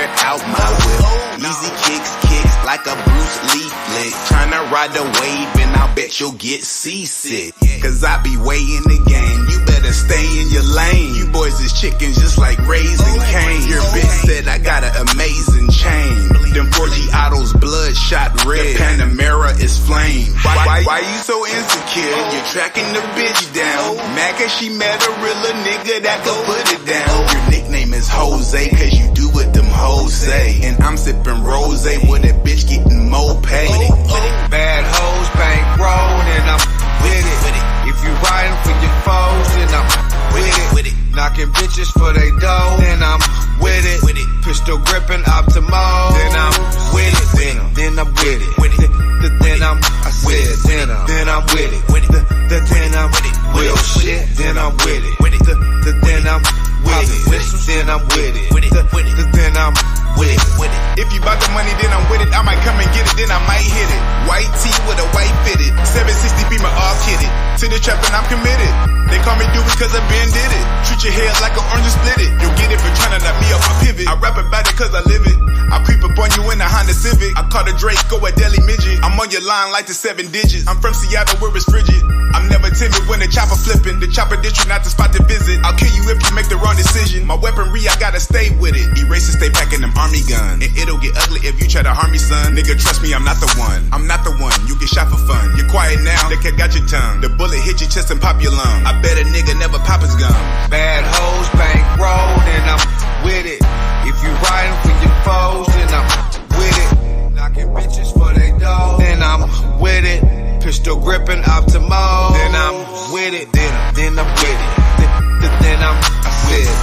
step out my whip. Easy kicks like a Bruce Lee flick. Tryna ride the wave and I bet you'll get seasick. Cause I be way in the game, you better stay in your lane. You boys is chickens just like Raising Cane. Your bitch said I got an amazing chain. Them 4G autos bloodshot red. The Panamera is flame. Why you so insecure? You're tracking the bitch down. Mad cause she met a realer nigga that could put it down. Your nickname is Jose cause you do what them hoes say. And I'm sipping rose with a bitch getting more pay. Bad hoes, bankroll, and I'm with it. If you riding for your foes, then I'm with it. Knocking bitches for they dough, then I'm with it. Pistol gripping Optimo, then I'm with it. Then I'm with it. Then I'm with it. Then I'm with it. Then I'm real shit. Then I'm with it. Then I'm with it. Then I'm with it. Then I'm with it. If you bout the money, then I'm with it. I might come and get it, then I might hit it. White tee with a white fitted. 760 Beamer all kitted. To the trap and I'm committed. They call me Dewey cause I been did it. Treat your head like an orange and split it. You'll get it for trying to knock me off my pivot. I rap about it cause I live it. I creep up on you in a Honda Civic. I call the Draco a deli midget. I'm on your line like the 7 digits. I'm from Seattle where it's frigid. I'm never timid when the chopper flipping. The chopper district not the spot to visit. I'll kill you if you make the wrong decision. My weaponry, I gotta stay with it. Erase stay packing them army guns. And it'll get ugly if you try to harm me, son. Nigga, trust me, I'm not the one. I'm not the one. You get shot for fun. You're quiet now, the cat got your tongue. The bullet hit your chest and pop your lung. I bet a nigga never pop his gum. Bad hoes, bankroll, and I'm with it. If you riding for your foes, then I'm with it. Knocking bitches for they dough, then I'm with it. Pistol gripping Optimo, then I'm with it. Then I'm with it. Then I'm with it.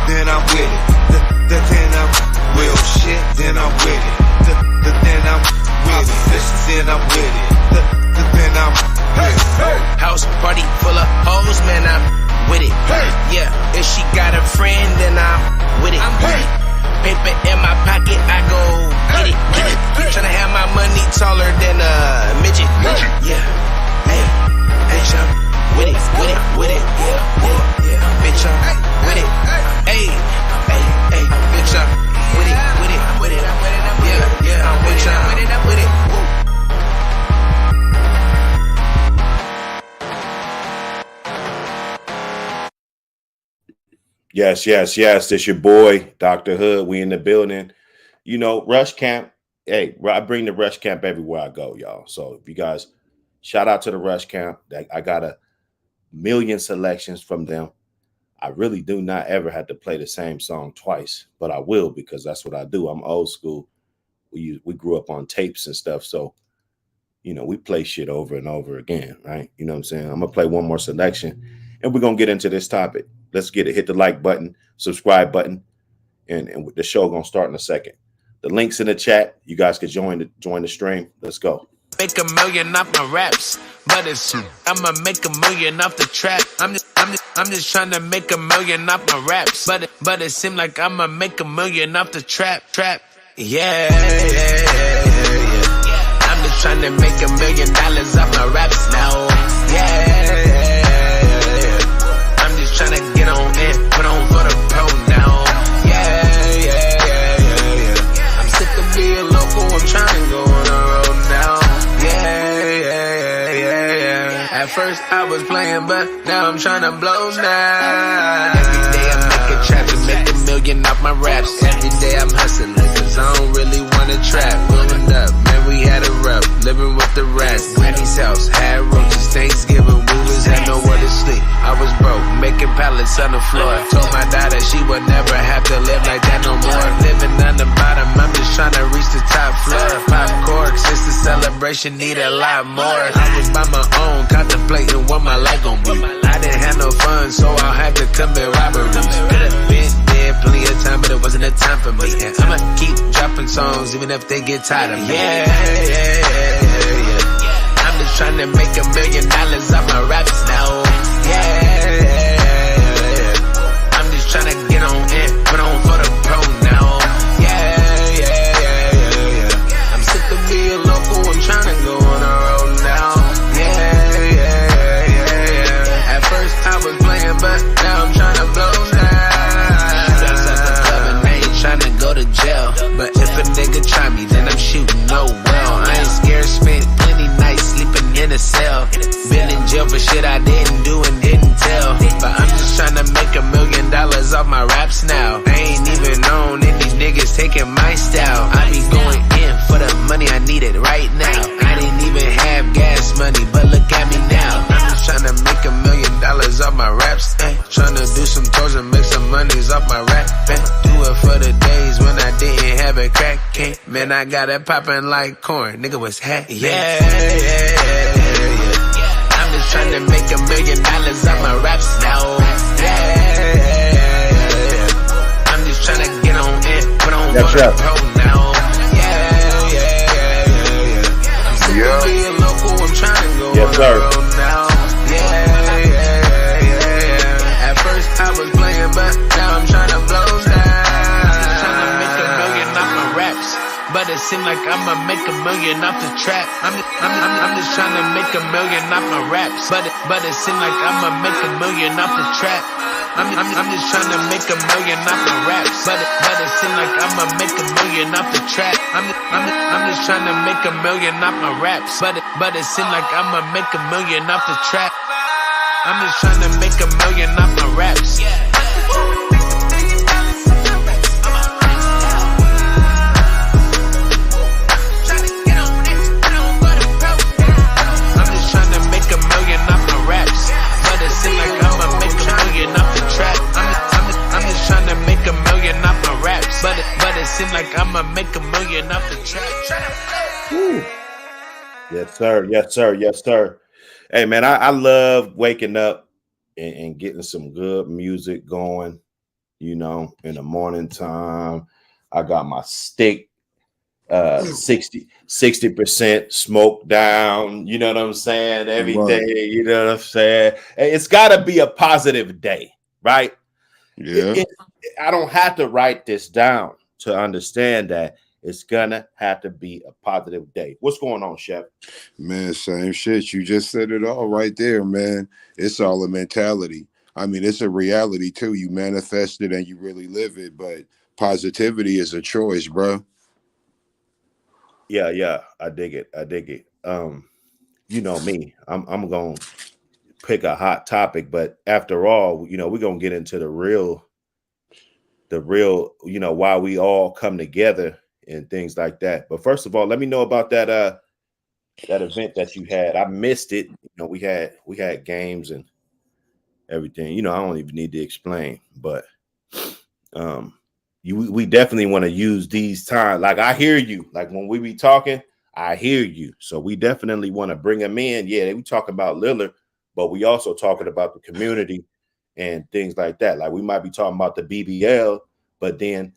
Then I'm with it. Then I'm real shit. Then I'm with it. Then I'm with it. Then I'm with it. Then I'm with it. House party full of hoes, man, I'm with it. Yeah, if she got a friend, then I'm with it. Paper in my pocket, I go get it. Tryna have my money taller than a midget. Yeah, hey, bitch, I'm with it. Yeah, bitch, I'm with it. Hey, bitch, I'm with it. Yeah, bitch, I'm with it. Yes. It's your boy, Dr. Hood. We in the building. You know, Rush Camp. Hey, I bring the Rush Camp everywhere I go, y'all. So if you guys, shout out to the Rush Camp. I got 1 million selections from them. I really do not ever have to play the same song twice, but I will because that's what I do. I'm old school. We grew up on tapes and stuff. So, you know, we play shit over and over again, right? You know what I'm saying? I'm going to play one more selection and we're going to get into this topic. Let's get it. Hit the like button, subscribe button, and the show going to start in a second. The link's in the chat. You guys can join the stream. Let's go. Make $1 million off my raps, but it's I'ma make $1 million off the trap. I'm just trying to make $1 million off my raps, but it seems like I'ma make $1 million off the trap. Yeah. I'm just trying to make $1 million off my raps now. Yeah. I'm just trying to get on in, put on for the pro now. Yeah. I'm sick of being local. I'm trying to go on the road now. At first I was playing, but now I'm trying to blow now. Every day I make a trap to make $1 million off my raps. Every day I'm hustling, cause I don't really wanna trap. Growing up, man, we had a rough, living with the rats. Granny's house, had roaches, Thanksgiving, we was had nowhere to sleep. I was broke, making pallets on the floor. Told my daughter she would never have to live like that no more. Living on the bottom, I'm just trying to reach the top floor. Pop corks, it's a celebration, need a lot more. I was by my own, contemplating what my life gon' be. I didn't have no fun, so I had to commit robberies. Could've been there plenty of time, but it wasn't the time for me. And I'ma keep dropping songs, even if they get tired of me. Yeah. I'm just trying to make $1 million off my raps now. Yeah. I'm just trying to get on in, put on for the pro now. Yeah. I'm sick of being local, I'm trying to go on the road now. At first I was playing, but now I'm trying to blow now. Shootouts at the club and I ain't trying to go to jail. Do some tours and make some monies off my rap. Do it for the days when I didn't have a crack. Man, I got it poppin' like corn. Nigga was happy. Yeah. I'm just trying to make $1 million off my raps now. Yeah. I'm just trying to get on it. Put on one pro now. Yeah. Be a local, I'm trying to go on the road now. Yeah. At first I was playing, but now I'm trying to blow now. Trying to make $1 million off my raps, but it seems like I'ma make $1 million off the trap. I'm just trying to make $1 million off my raps, but it seems like I'ma make $1 million off the trap. I'm just trying to make $1 million off my raps, but it seems like I'ma make $1 million off the trap. I'm just trying to make $1 million off my raps, but it seems like I'ma make $1 million off the trap. I'm just trying to make $1 million off my raps. But it seems like I'ma make $1 million off the track. Woo. Yes, sir. Yes, sir. Yes, sir. Hey, man, I love waking up and getting some good music going, you know, in the morning time. I got my stick 60% smoke down, you know what I'm saying? Every day, you know what I'm saying? It's got to be a positive day, right? Yeah. I don't have to write this down to understand that it's gonna have to be a positive day. What's going on, Chef? Man, same shit. You just said it all right there, man. It's all a mentality. I mean, it's a reality too. You manifest it and you really live it, but positivity is a choice, bro. Yeah. I dig it. You know me. I'm gonna pick a hot topic, but after all, you know, we're gonna get into the real, you know, why we all come together and things like that. But first of all, let me know about that event that you had. I missed it. You know, we had games and everything. You know, I don't even need to explain, but we definitely want to use these times. Like, I hear you. Like, when we be talking, I hear you. So we definitely want to bring them in. Yeah, we talking about Lillard, but we also talking about the community and things like that. Like, we might be talking about the BBL, but then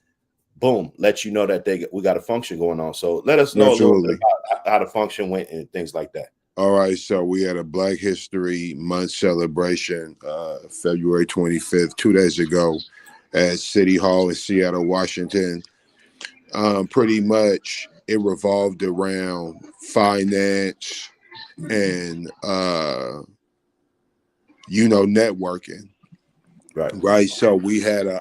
boom, let you know that we got a function going on. So let us know a little bit about how the function went and things like that. All right, so we had a Black History Month celebration, February 25th, 2 days ago, at City Hall in Seattle, Washington. Pretty much it revolved around finance and networking. Right. So we had a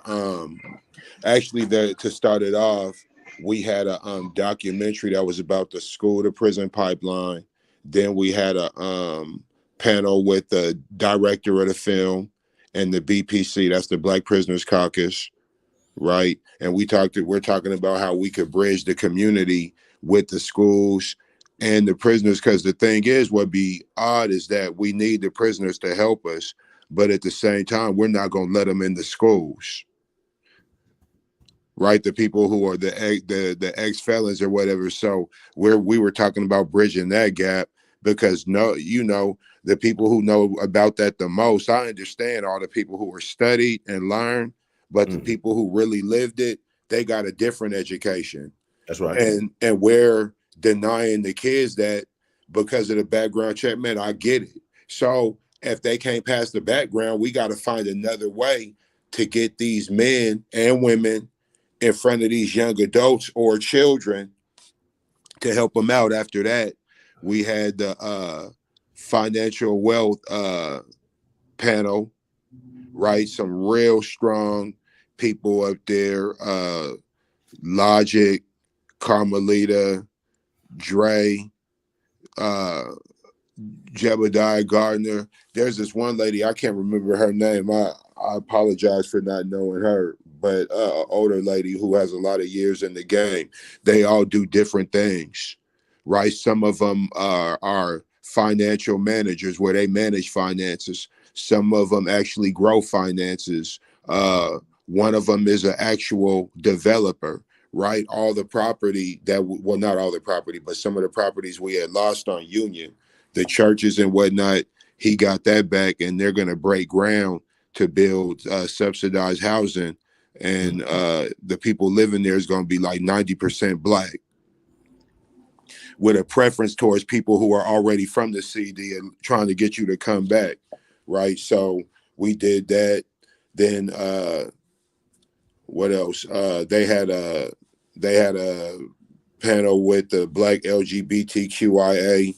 to start it off, we had a documentary that was about the school to prison pipeline. Then we had a panel with the director of the film and the BPC, that's the Black Prisoners Caucus, right? And we're talking about how we could bridge the community with the schools and the prisoners, because the thing is, what be odd is that we need the prisoners to help us, but at the same time, we're not going to let them in the schools, right? The people who are the ex-felons or whatever. So we were talking about bridging that gap, because the people who know about that the most, I understand all the people who are studied and learned, but the people who really lived it, they got a different education. That's right. And we're denying the kids that because of the background check. Man, I get it. So if they can't pass the background, we got to find another way to get these men and women in front of these young adults or children to help them out. After that, we had the financial wealth panel, right? Some real strong people up there. Logic, Carmelita, Dre, Jebediah Gardner. There's this one lady, I can't remember her name. I apologize for not knowing her, but an older lady who has a lot of years in the game. They all do different things, right? Some of them are financial managers where they manage finances. Some of them actually grow finances. One of them is an actual developer, right? All the property that, well, not all the property, but some of the properties we had lost on Union, the churches and whatnot, he got that back, and they're going to break ground to build subsidized housing. And the people living there is going to be like 90% Black, with a preference towards people who are already from the CD and trying to get you to come back, right? So we did that. Then what else? They had a panel with the Black LGBTQIA.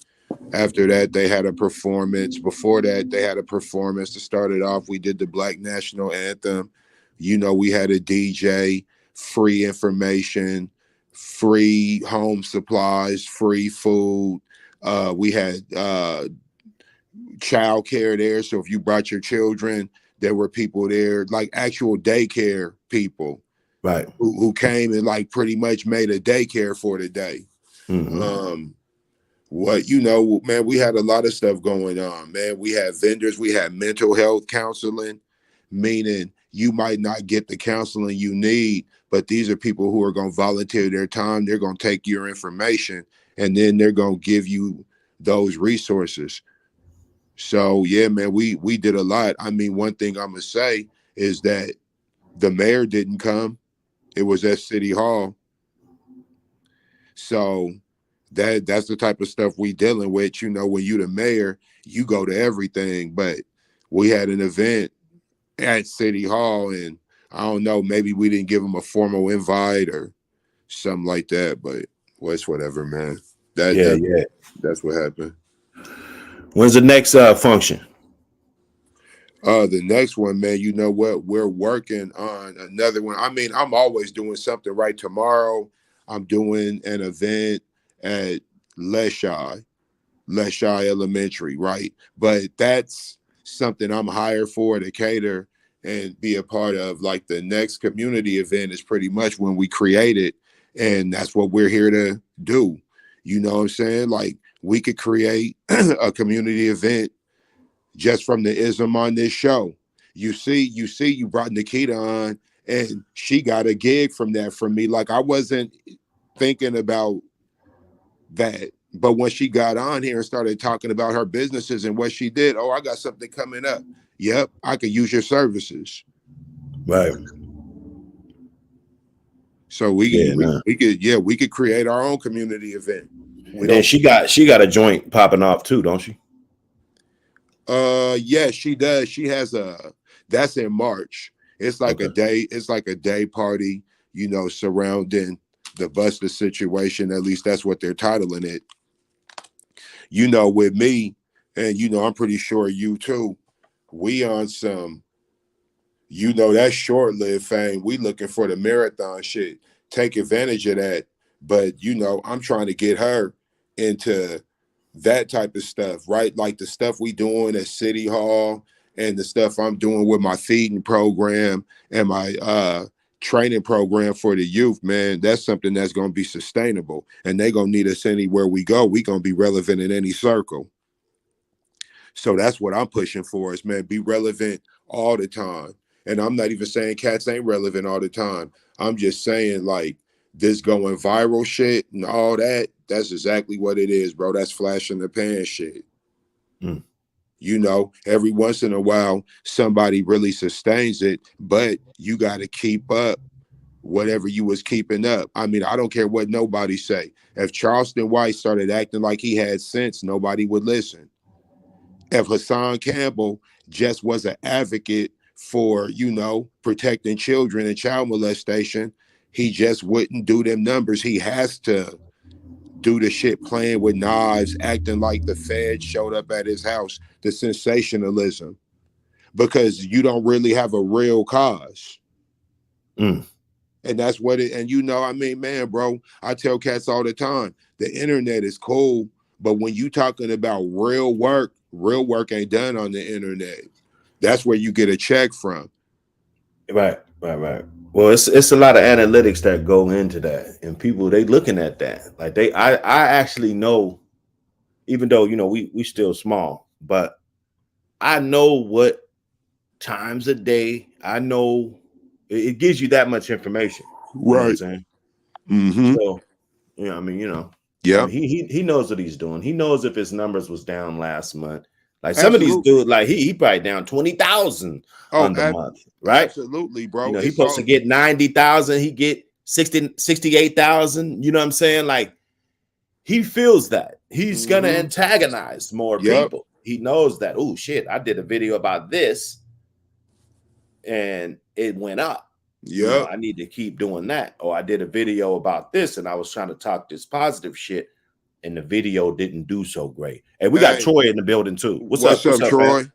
After that, they had a performance. Before that, they had a performance to start it off. We did the Black National Anthem. You know, we had a DJ, free information, free home supplies, free food. We had child care there. So if you brought your children, there were people there, like actual daycare people, right, who came and like pretty much made a daycare for the day. What, you know, man, we had a lot of stuff going on, man. We had vendors, we had mental health counseling, meaning you might not get the counseling you need, but these are people who are going to volunteer their time. They're going to take your information, and then they're going to give you those resources. So yeah, man, we did a lot. I mean, one thing I'm gonna say is that the mayor didn't come. It was at City Hall. So that's the type of stuff we dealing with. You know, when you the mayor, you go to everything. But we had an event at City Hall, and I don't know, maybe we didn't give them a formal invite or something like that. But well, it's whatever, man. That's what happened. When's the next function? The next one, man, you know what? We're working on another one. I mean, I'm always doing something. Right, tomorrow, I'm doing an event at Leschi Elementary, right? But that's something I'm hired for to cater and be a part of. Like the next community event is pretty much when we create it, and that's what we're here to do. You know what I'm saying? Like, we could create a community event just from the ism on this show. You brought Nikita on, and she got a gig from that from me. Like, I wasn't thinking about that. But when she got on here and started talking about her businesses and what she did, oh, I got something coming up. Yep, I could use your services. Right. So we could create our own community event. And she got a joint popping off too, don't she? Yeah, she does. She has that's in March. It's like a day party, you know, surrounding the Buster situation. At least that's what they're titling it. You know, with me, and you know, I'm pretty sure you too, we on some, you know, that short-lived fame. We looking for the marathon shit. Take advantage of that. But you know, I'm trying to get her into that type of stuff, right? Like the stuff we doing at City Hall and the stuff I'm doing with my feeding program and my training program for the youth, man. That's something that's going to be sustainable, and they're going to need us anywhere we go. We're going to be relevant in any circle. So that's what I'm pushing for is, man, be relevant all the time. And I'm not even saying cats ain't relevant all the time. I'm just saying, like, this going viral shit and all that, that's exactly what it is, bro. That's flash in the pan shit. You know, every once in a while, somebody really sustains it, but you got to keep up whatever you was keeping up. I mean, I don't care what nobody say. If Charleston White started acting like he had sense, nobody would listen. If Hassan Campbell just was an advocate for, you know, protecting children and child molestation, he just wouldn't do them numbers. He has to do the shit playing with knives, acting like the Fed showed up at his house, the sensationalism, because you don't really have a real cause. And that's what it, and you know, I mean, man, bro, I tell cats all the time, the internet is cool, but when you talking about real work ain't done on the internet. That's where you get a check from. Right. Well, it's a lot of analytics that go into that, and people, they looking at that. Like I actually know, even though, you know, we still small, but I know what times a day. I know it gives you that much information. You know what I'm Right. saying? Mm-hmm. So, yeah, I mean, Yeah. he knows what he's doing. He knows if his numbers was down last month. Like some of these Absolutely. dudes, like he probably down 20,000 Oh, on the month, right? absolutely, You bro. know, he It's supposed to all. get 90,000, he get 68,000. You know what I'm saying? Like he feels that he's gonna Mm-hmm. antagonize more Yep. people. He knows that. Oh shit, I did a video about this and it went up. You know, Yep. I need to keep doing that. Or I did a video about this and I was trying to talk this positive shit, and the video didn't do so great. And we got Hey, Troy in the building too. What's up? what's up, Troy? Man?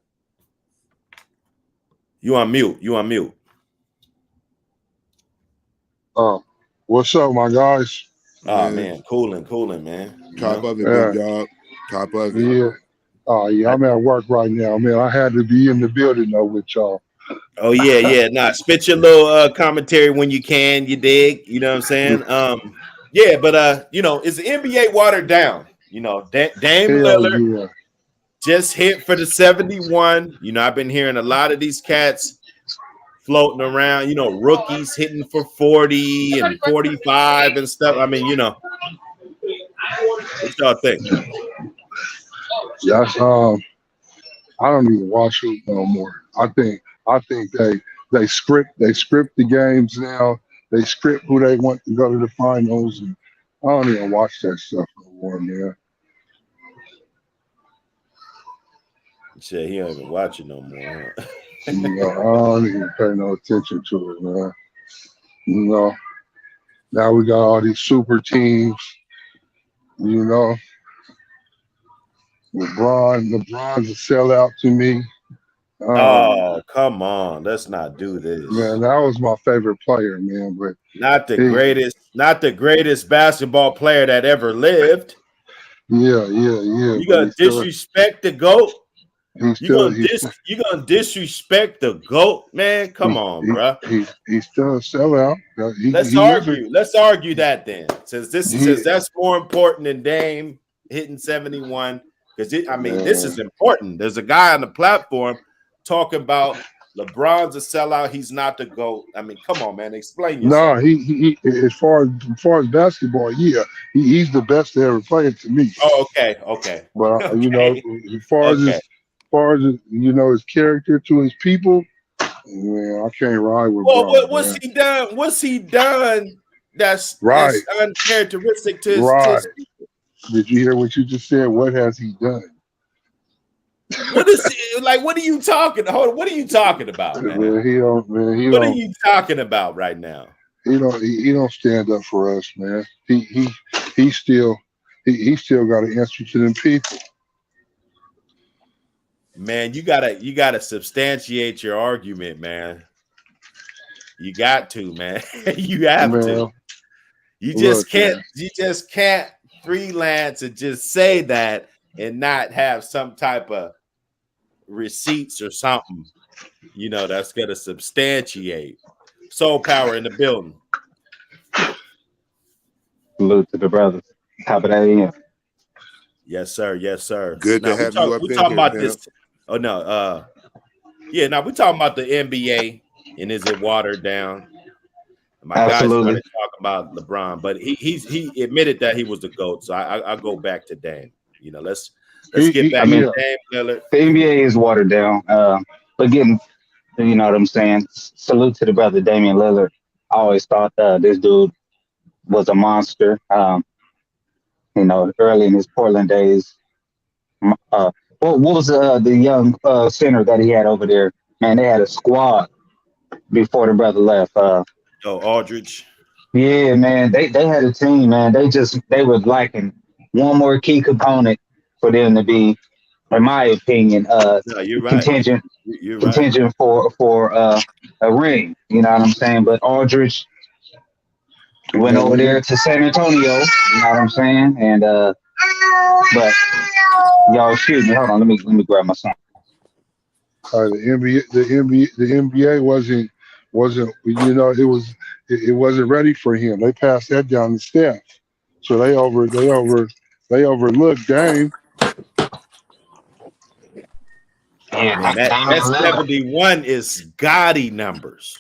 You on mute? You on mute? What's up, my guys? Oh Man, man, cooling, man. You top know? of it, Yeah, big dog. Top of it. yeah. Yeah, I'm at work right now, man. I had to be in the building though with y'all. Oh yeah. Nah, spit your little commentary when you can. You dig? You know what I'm saying? Yeah, but you know, is the NBA watered down? You know, Dame Hell Lillard yeah. just hit for the 71. You know, I've been hearing a lot of these cats floating around, you know, rookies hitting for 40 and 45 and stuff. I mean, you know, what y'all think? That's I don't even watch it no more. I think they script the games now. They script who they want to go to the finals, and I don't even watch that stuff no more, man. Shit, he don't even watch it no more, huh? You know, I don't even pay no attention to it, man. You know, now we got all these super teams. You know, LeBron's a sellout to me. Oh, come on. Let's not do Man, this. that was my favorite player, man. But Not the he, greatest basketball player that ever lived. yeah. You But gonna disrespect the GOAT? he's You still, gonna disrespect the GOAT, man? Come on, bro. he's still a sellout. Let's He is a, argue. Let's argue that then. Since he, that's more important than Dame hitting 71. Because I mean, this man. is important. There's a guy on the platform talking about LeBron's a sellout. He's not the GOAT. I mean, come on, man. Explain No, yourself. he as far as basketball, yeah, he's the best to ever play it to me. Oh, okay. But you know, Okay. as far as you know, his character to his people, man, I can't ride with Well, Bron, what's man. he done? What's he done that's Right, uncharacteristic to his right. people? Did you hear what you just said? What has he done? What is it, like? What are you talking? Hold on, what are you talking about, man? Man, he What are you talking about right now? he don't stand up for us, man. He still got to answer to them people. Man, you gotta substantiate your argument, man. You got to, man. You have Man, to. You just look, can't freelance and just say that and not have some type of receipts or something, you know, that's gonna substantiate. Soul Power in the building. Salute to the brothers. Top of that end. Yes, sir. Yes, sir. Good to Now have you up we in talking here, about man. this. Oh no, yeah, now we talking about the NBA and is it watered down? My guys want Absolutely. to talk about LeBron, but he admitted that he was the GOAT. So I go back to Dame. You know, let's get I back mean, to Dame Lillard. the NBA is watered down. But getting, you know what I'm saying? Salute to the brother Damian Lillard. I always thought this dude was a monster. You know, early in his Portland days. What was the young center that he had over there? Man, they had a squad before the brother left. Oh, Aldridge. Yeah, man, they had a team, man. They were lacking one more key component for them to be, in my opinion, No, you're right. contingent You're right. contingent for a ring. You know what I'm saying? But Aldridge went man, over there to San Antonio. You know what I'm saying? And but y'all, excuse me, hold on, let me grab my son. the NBA wasn't you know it wasn't ready for him. They passed that down the staff, so they overlooked Dame. Yeah, Man, that Damian Lillard. 71 is gaudy numbers.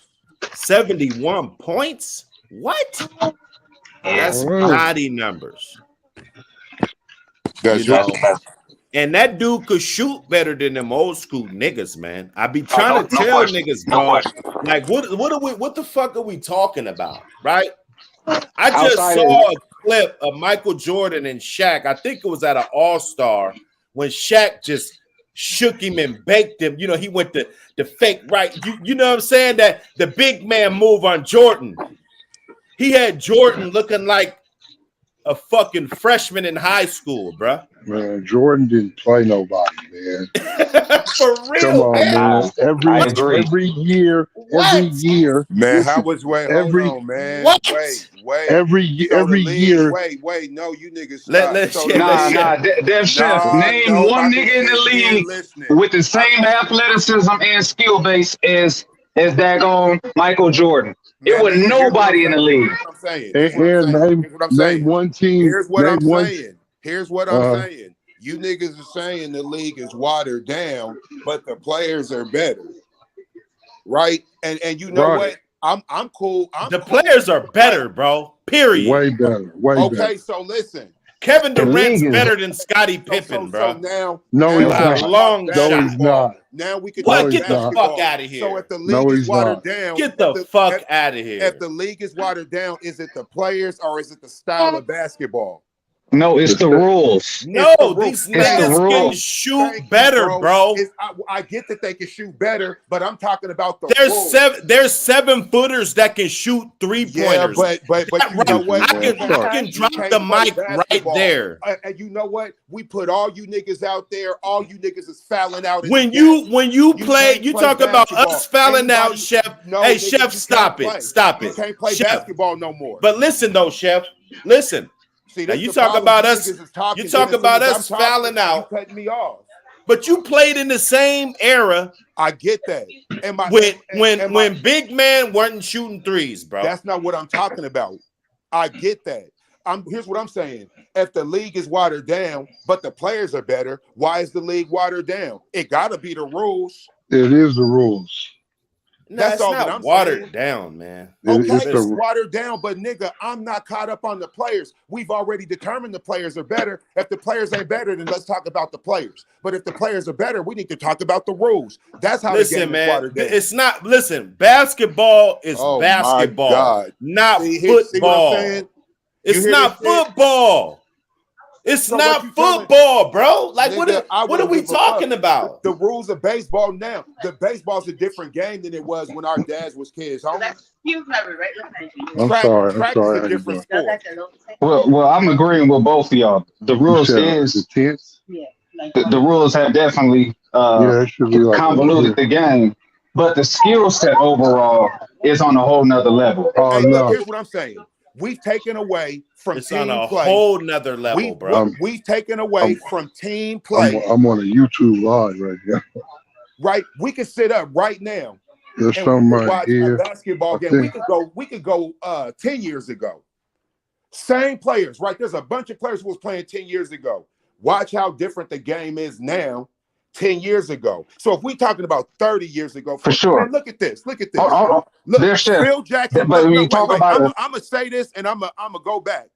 71 points? What? That's gaudy numbers. That's You know, right. and that dude could shoot better than them old school niggas, man. I be Oh, trying no, to no tell question. niggas, No bro. question. Like, what the fuck are we talking about, right? I just Outside saw of a clip of Michael Jordan and Shaq. I think it was at an All-Star when Shaq just shook him and baked him. You know, he went the fake right. You know what I'm saying? That the big man move on Jordan. He had Jordan looking like a fucking freshman in high school, bro. Man, Jordan didn't play nobody, man. For real, Come on, man. man. I agree. Every year, What? Man, how listen, was wait? every Hold on, man. What? Wait. every So the every league, year. wait. No, you niggas Let stop. Dev Chef, name No, one I've been nigga in the sitting here league listening. with the same athleticism and skill base as daggone Michael Jordan. It was Nigga, nobody in the league. Here's what I'm saying. Name one team. Here's what I'm Name one. saying. Here's what I'm saying. You niggas are saying the league is watered down, but the players are better, right? And you know Right. what? I'm cool. The players are better, bro. Period. Way better. Way better. Okay, so listen. Kevin The Durant's league is- better than Scottie Pippen, So bro. now, No, he's By not. a long No, shot. he's not. Now we can What? talk he's Get the not. fuck basketball. out of here. So if the league No, is he's watered not. down, Get the fuck out of here. if the league is watered down, is it the players or is it the style of basketball? No, it's the rules. No, It's the rule. these It's the niggas rule. can Thank shoot you, better, bro. I get that they can shoot better, but I'm talking about the There's rules. there's 7-footers that can shoot 3-pointers. Yeah, but you know what? I can drop can't the play mic right basketball. there. And you know what? We put all you niggas out there. All you niggas is fouling out. When the you game. play, can't you play talk about basketball. us fouling out, Anybody- Chef. No, Hey, nigga, Chef, you stop can't it. play. Stop You it. can't play Chef. basketball no more. But listen though, Chef. Listen. See, Now this you the talk problem. about You us. niggas is talking, You talk then as about soon as us I'm talking, fouling out. You cut me off. But you played in the same era I get that. And when big man wasn't shooting threes, bro. That's not what I'm talking about. I get that. Here's what I'm saying. If the league is watered down, but the players are better, why is the league watered down? It gotta be the rules. It is the rules. No, That's it's all that not I'm watered saying. down, man. Okay, It's it's the watered down, but nigga, I'm not caught up on the players. We've already determined the players are better. If the players ain't better, then let's talk about the players. But if the players are better, we need to talk about the rules. That's how the Listen, game is man. watered down. It's not. Listen, basketball is Oh, my basketball, God. not See what football. I'm saying? It's You hear not this shit? football. It's So not what you telling- football, bro. Like Nigga, I what are wouldn't we give a talking fuck. about? The rules of baseball now. The baseball's a different game than it was when our dads was kids. Homie. I'm Track sorry. is a different sport. Well, I'm agreeing with both of y'all. The rules The is tenth. the rules have definitely Yeah, it should be like convoluted the game, but the skill set overall is on a whole nother level. Oh Hey, look, no. here's what I'm saying. We've taken away from It's team on a play. whole nother level, bro. We've taken away from team play. I'm on a YouTube live right now. Right? We can sit up right now There's and something we can right watch a here. basketball I game. think- We could go 10 years ago. Same players, right? There's a bunch of players who was playing 10 years ago. Watch how different the game is now 10 years ago. So if we're talking about 30 years ago, For sure. man, look at this. Look at this. Look, Look, Phil Jackson. But when you wait. talk about I'm gonna say this, and I'm gonna go back.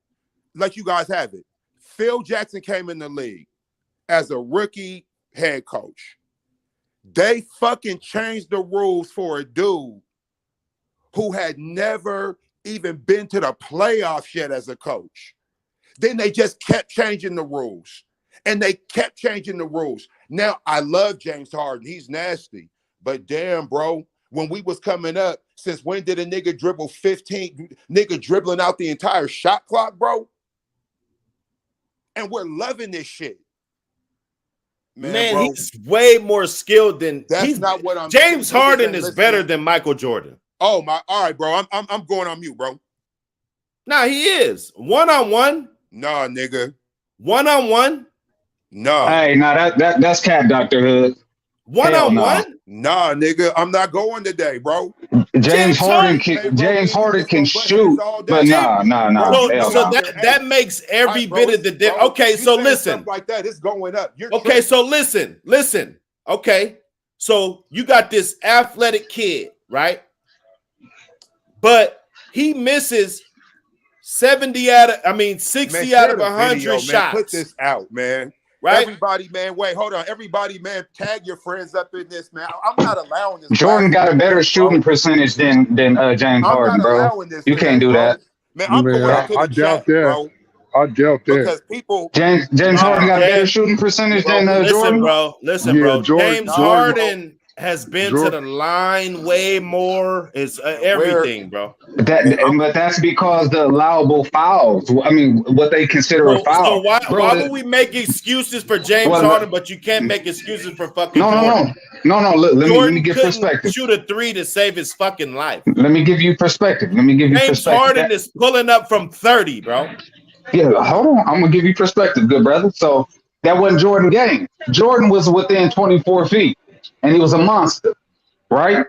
Let you guys have it. Phil Jackson came in the league as a rookie head coach. They fucking changed the rules for a dude who had never even been to the playoffs yet as a coach. Then they just kept changing the rules. And they kept changing the rules. Now, I love James Harden. He's nasty. But damn, bro, when we was coming up, since when did a nigga dribble 15, nigga dribbling out the entire shot clock, bro? And we're loving this shit. Man, bro, he's way more skilled than that's not what I'm James saying. Harden is Listen. better than Michael Jordan. Oh my, all right, bro. I'm going on mute, bro. Nah, he is. One-on-one. Nah, nigga. One-on-one. Nah. Hey, now that's cat, Dr. Hood. One-on-one. Nah, nigga. I'm not going today, bro. James Harden Hey, can bro, James Harden can it's gonna shoot, butt heads all but day. nah. So, hell so no. that makes every All right, bit of the bro, Okay, you so saying listen. stuff like that, it's going up. You're Okay, so listen. Okay, So you got this athletic kid, right? But he misses 60 out of 100 shots. Man, put this out, man. Right? Everybody, man, wait, hold on. Everybody, man, tag your friends up in this, man. I'm not allowing this. Jordan got a better shooting percentage than James Harden, bro. You can't do that. Man, I'm going to I the doubt chat, that. bro. I doubt that. Because people... James Harden got a better shooting percentage than Jordan? Listen, bro. James Harden has been to the line way more. It's everything, bro. But that's because the allowable fouls. I mean, what they consider a foul. So why would we make excuses for James Harden, but you can't make excuses for fucking Jordan? No. Look, let me give perspective. Shoot a 3 to save his fucking life. Let me give you perspective. James Harden is pulling up from 30, bro. Yeah, hold on. I'm gonna give you perspective, good brother. So that wasn't Jordan's game. Jordan was within 24 feet, and he was a monster, right?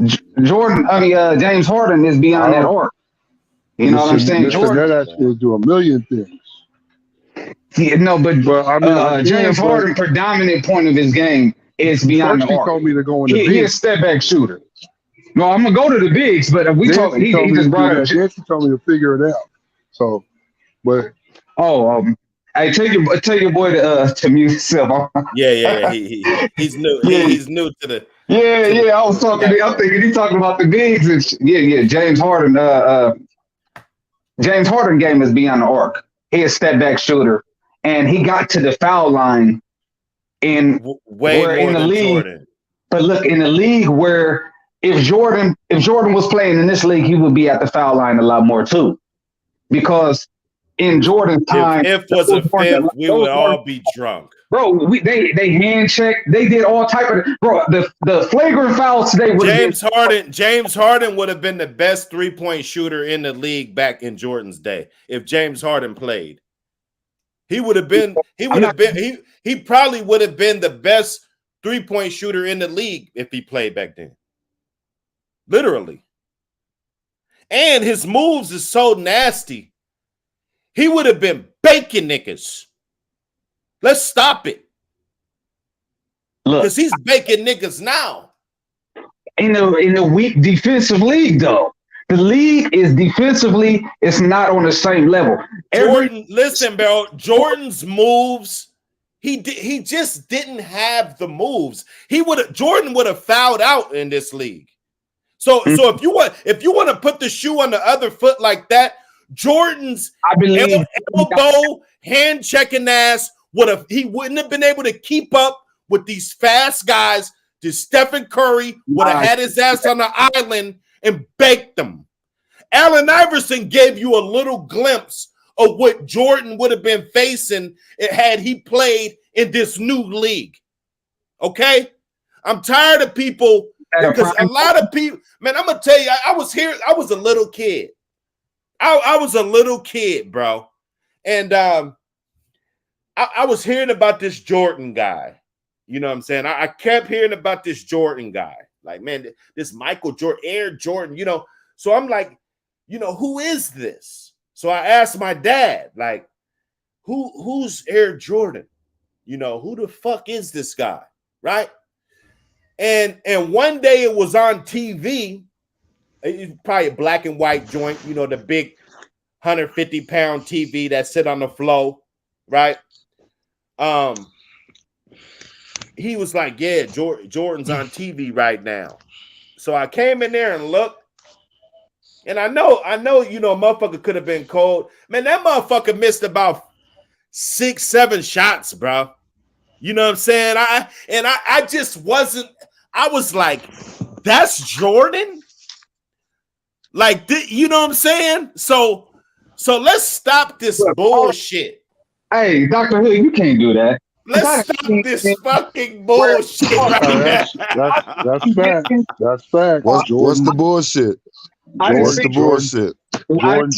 James Harden is beyond that arc. You know what I'm saying? Jordan that actually do a million things. Yeah, no, but James Harden predominant point of his game is beyond the arc. He told me to go in the bigs. He's a step back shooter. No, I'm gonna go to the bigs, but we talk. He just brought it up. He told me to figure it out. So, but hey, tell your boy to mute himself. Yeah. He's new. He's new to the. Yeah. I was talking. I'm thinking he's talking about the bigs and yeah. James Harden. James Harden game is beyond the arc. He is step back shooter, and he got to the foul line in way more in the than league. Jordan. But look, in the league where if Jordan was playing in this league, he would be at the foul line a lot more too, because in Jordan's time, if was a fifth, we would all be drunk. Bro, they hand checked. They did all type of the flagrant fouls today. James Harden would have been the best 3-point shooter in the league back in Jordan's day. If James Harden played, he would have been. He probably would have been the best 3-point shooter in the league if he played back then. Literally. And his moves is so nasty. He would have been baking niggas. Let's stop it. Because he's baking niggas now. In a weak defensive league, though. The league is defensively, it's not on the same level. Listen, bro. Jordan's moves, he just didn't have the moves. Jordan would have fouled out in this league. So if you want to put the shoe on the other foot like that, Jordan's elbow hand checking ass he wouldn't have been able to keep up with these fast guys. This Stephen Curry would have had his ass on the island and baked them. Allen Iverson gave you a little glimpse of what Jordan would have been facing had he played in this new league. Okay? I'm tired of people because a lot of people, man, I'm gonna tell you, I was a little kid. I was a little kid, bro. And I was hearing about this Jordan guy. You know what I'm saying? I kept hearing about this Jordan guy. Like, man, this Michael Jordan, Air Jordan, So I'm like, who is this? So I asked my dad, like, who's Air Jordan? Who the fuck is this guy? Right? And one day it was on TV. It's probably a black and white joint, the big 150-pound TV that sit on the floor, right? He was like, yeah, Jordan's on TV right now. So I came in there and looked, and I know, motherfucker could have been cold. Man, that motherfucker missed about 6-7 shots, bro. You know what I'm saying? I just wasn't. I was like, that's Jordan? Like, you know what I'm saying? So let's stop this bullshit. Hey, Dr. Hood, you can't do that. Let's stop this fucking bullshit right now. That's fact. That's fact. What's the bullshit?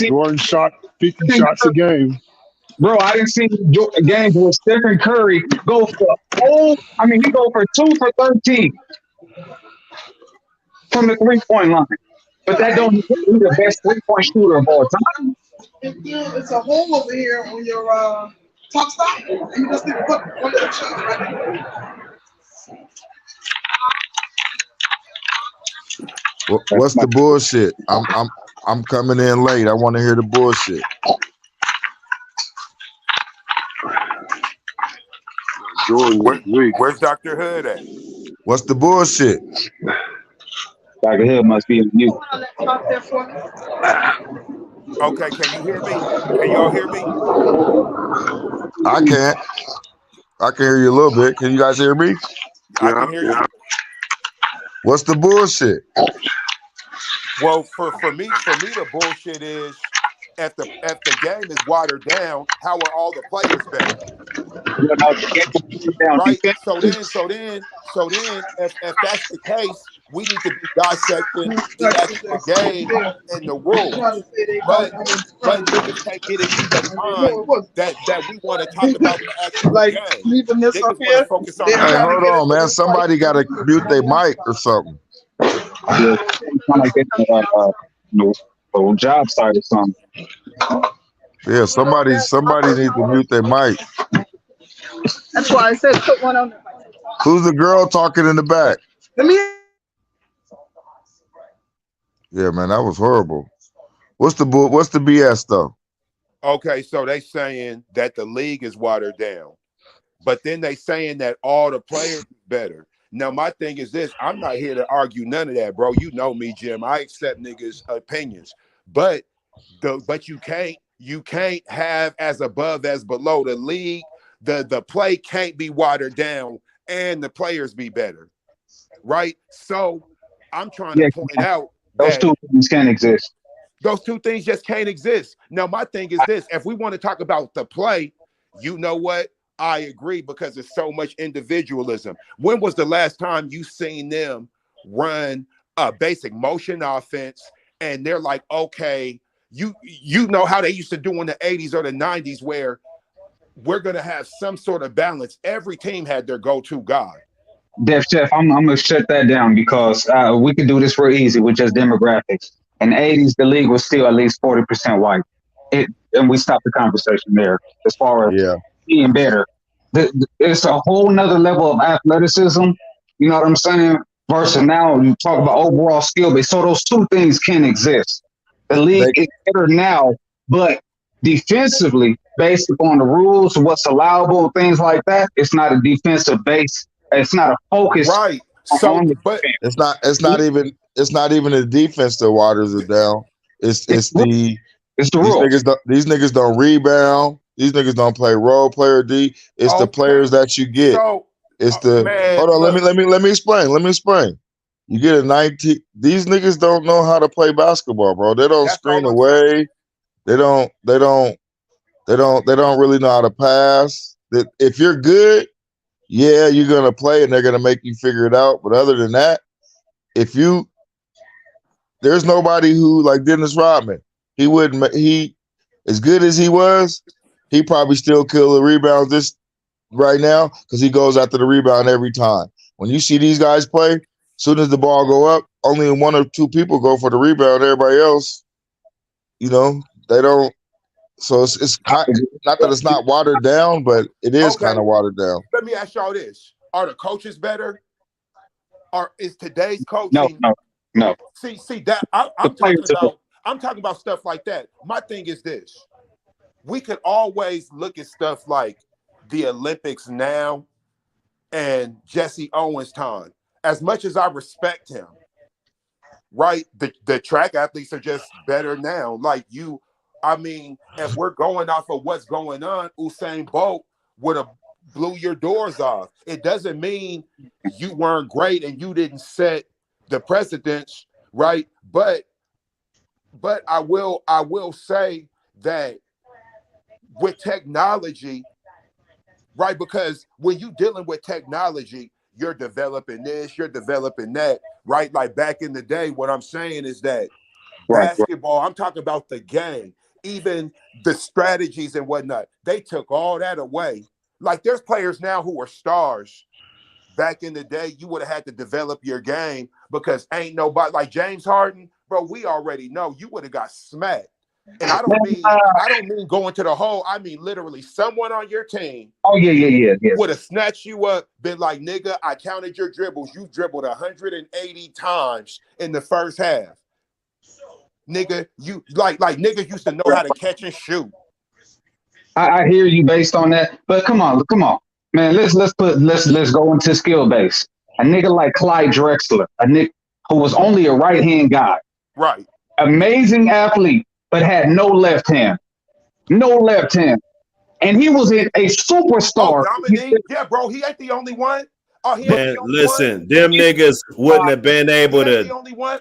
Jordan shot 50 shots a game. Bro, I didn't see games where Stephen Curry go for he go for 2 for 13 from the 3-point line. But that don't make him the best 3-point shooter of all time. It's a hole over here on your top stop, and you just need to put one of the shots right there. What's the bullshit? I'm coming in late. I want to hear the bullshit. Jordan is weak. Where's Dr. Hood at? What's the bullshit? Dr. Hill must be in mute. Okay, can you hear me? Can y'all hear me? I can't. I can hear you a little bit. Can you guys hear me? I can hear you. What's the bullshit? Well, for me, the bullshit is if the game is watered down, how are all the players better? Right. So then, if that's the case, we need to be dissecting the actual game and the rules. But niggas can't get it in their mind that we want to talk about the actual game. Niggas want to focus on the Hey, game. hold on, man. Somebody got to mute their mic or something. Yeah, like a job site or something. Yeah, somebody needs to mute their mic. That's why I said put one on. Who's the girl talking in the back? Yeah, man, that was horrible. What's the BS though? Okay, so they saying that the league is watered down, but then they saying that all the players better. Now, my thing is this: I'm not here to argue none of that, bro. You know me, Jim. I accept niggas' opinions, but you can't have as above as below. The league, the play can't be watered down, and the players be better, right? So, I'm trying to point out those two things can't exist. Those two things just can't exist. Now, my thing is this: if we want to talk about the play, you know what? I agree because there's so much individualism. When was the last time you seen them run a basic motion offense and they're like, okay, you know how they used to do in the 80s or the 90s where we're going to have some sort of balance. Every team had their go-to guy. Def Chef, I'm going to shut that down because we can do this real easy with just demographics. In the 80s, the league was still at least 40% white. And we stopped the conversation there as far as being better. It's a whole nother level of athleticism, you know what I'm saying? Versus now you talk about overall skill base. So those two things can exist. The league is better now, but defensively, based upon the rules, what's allowable, things like that, it's not a defensive base. It's not a focus. Right. So, but it's not even the defense that waters it down. It's the rule. These niggas don't rebound. These niggas don't play role player D. It's the players that you get. So, it's the hold on. Look. Let me explain. You get a 19. These niggas don't know how to play basketball, bro. They don't screen away. They don't really know how to pass. If you're good, yeah, you're gonna play and they're gonna make you figure it out. But other than that, there's nobody who like Dennis Rodman. He as good as he was, he probably still kill the rebounds this right now because he goes after the rebound every time. When you see these guys play, as soon as the ball go up, only one or two people go for the rebound. Everybody else, they don't. So it's not that it's not watered down, but it is kind of watered down. Let me ask y'all this: are the coaches better? Or is today's coaching? No. See that I'm talking about stuff like that. My thing is this: we could always look at stuff like the Olympics now and Jesse Owens' time. As much as I respect him, right? The track athletes are just better now. Like if we're going off of what's going on, Usain Bolt would have blew your doors off. It doesn't mean you weren't great and you didn't set the precedence, right? But I will say that with technology, right? Because when you're dealing with technology, you're developing this, you're developing that, right? Like back in the day, what I'm saying is that basketball, I'm talking about the game, even the strategies and whatnot, they took all that away. Like there's players now who are stars. Back in the day, you would have had to develop your game because ain't nobody like James Harden, bro. We already know you would have got smacked. And I don't mean going to the hole. I mean literally someone on your team. Oh yeah. Would have snatched you up, been like, nigga, I counted your dribbles. You dribbled 180 times in the first half. Nigga, you like niggas used to know how to catch and shoot. I hear you based on that, but come on, man. Let's go into skill base. A nigga like Clyde Drexler, a nigga who was only a right hand guy, right? Amazing athlete, but had no left hand, and he was a superstar. Oh, Dominique, yeah, bro, he ain't the only one. Oh, he Man, listen, them niggas wouldn't have been able to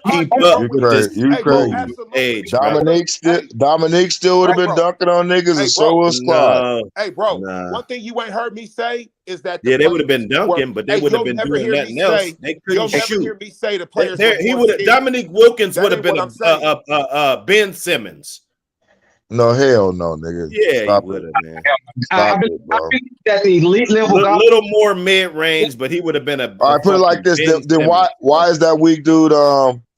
keep up with this age. Dominique still would have been dunking on niggas, and so was Clyde. Hey, bro, one thing you ain't heard me say is that they would have been dunking, but they would have been doing nothing else. They couldn't shoot. Never hear me say the players. Dominique Wilkins would have been a Ben Simmons. No, hell no, nigga. Yeah, he would have, man. Stop it, bro. That the elite level a little more mid range, but he would have been a. All right, put it like this. Then why is that weak dude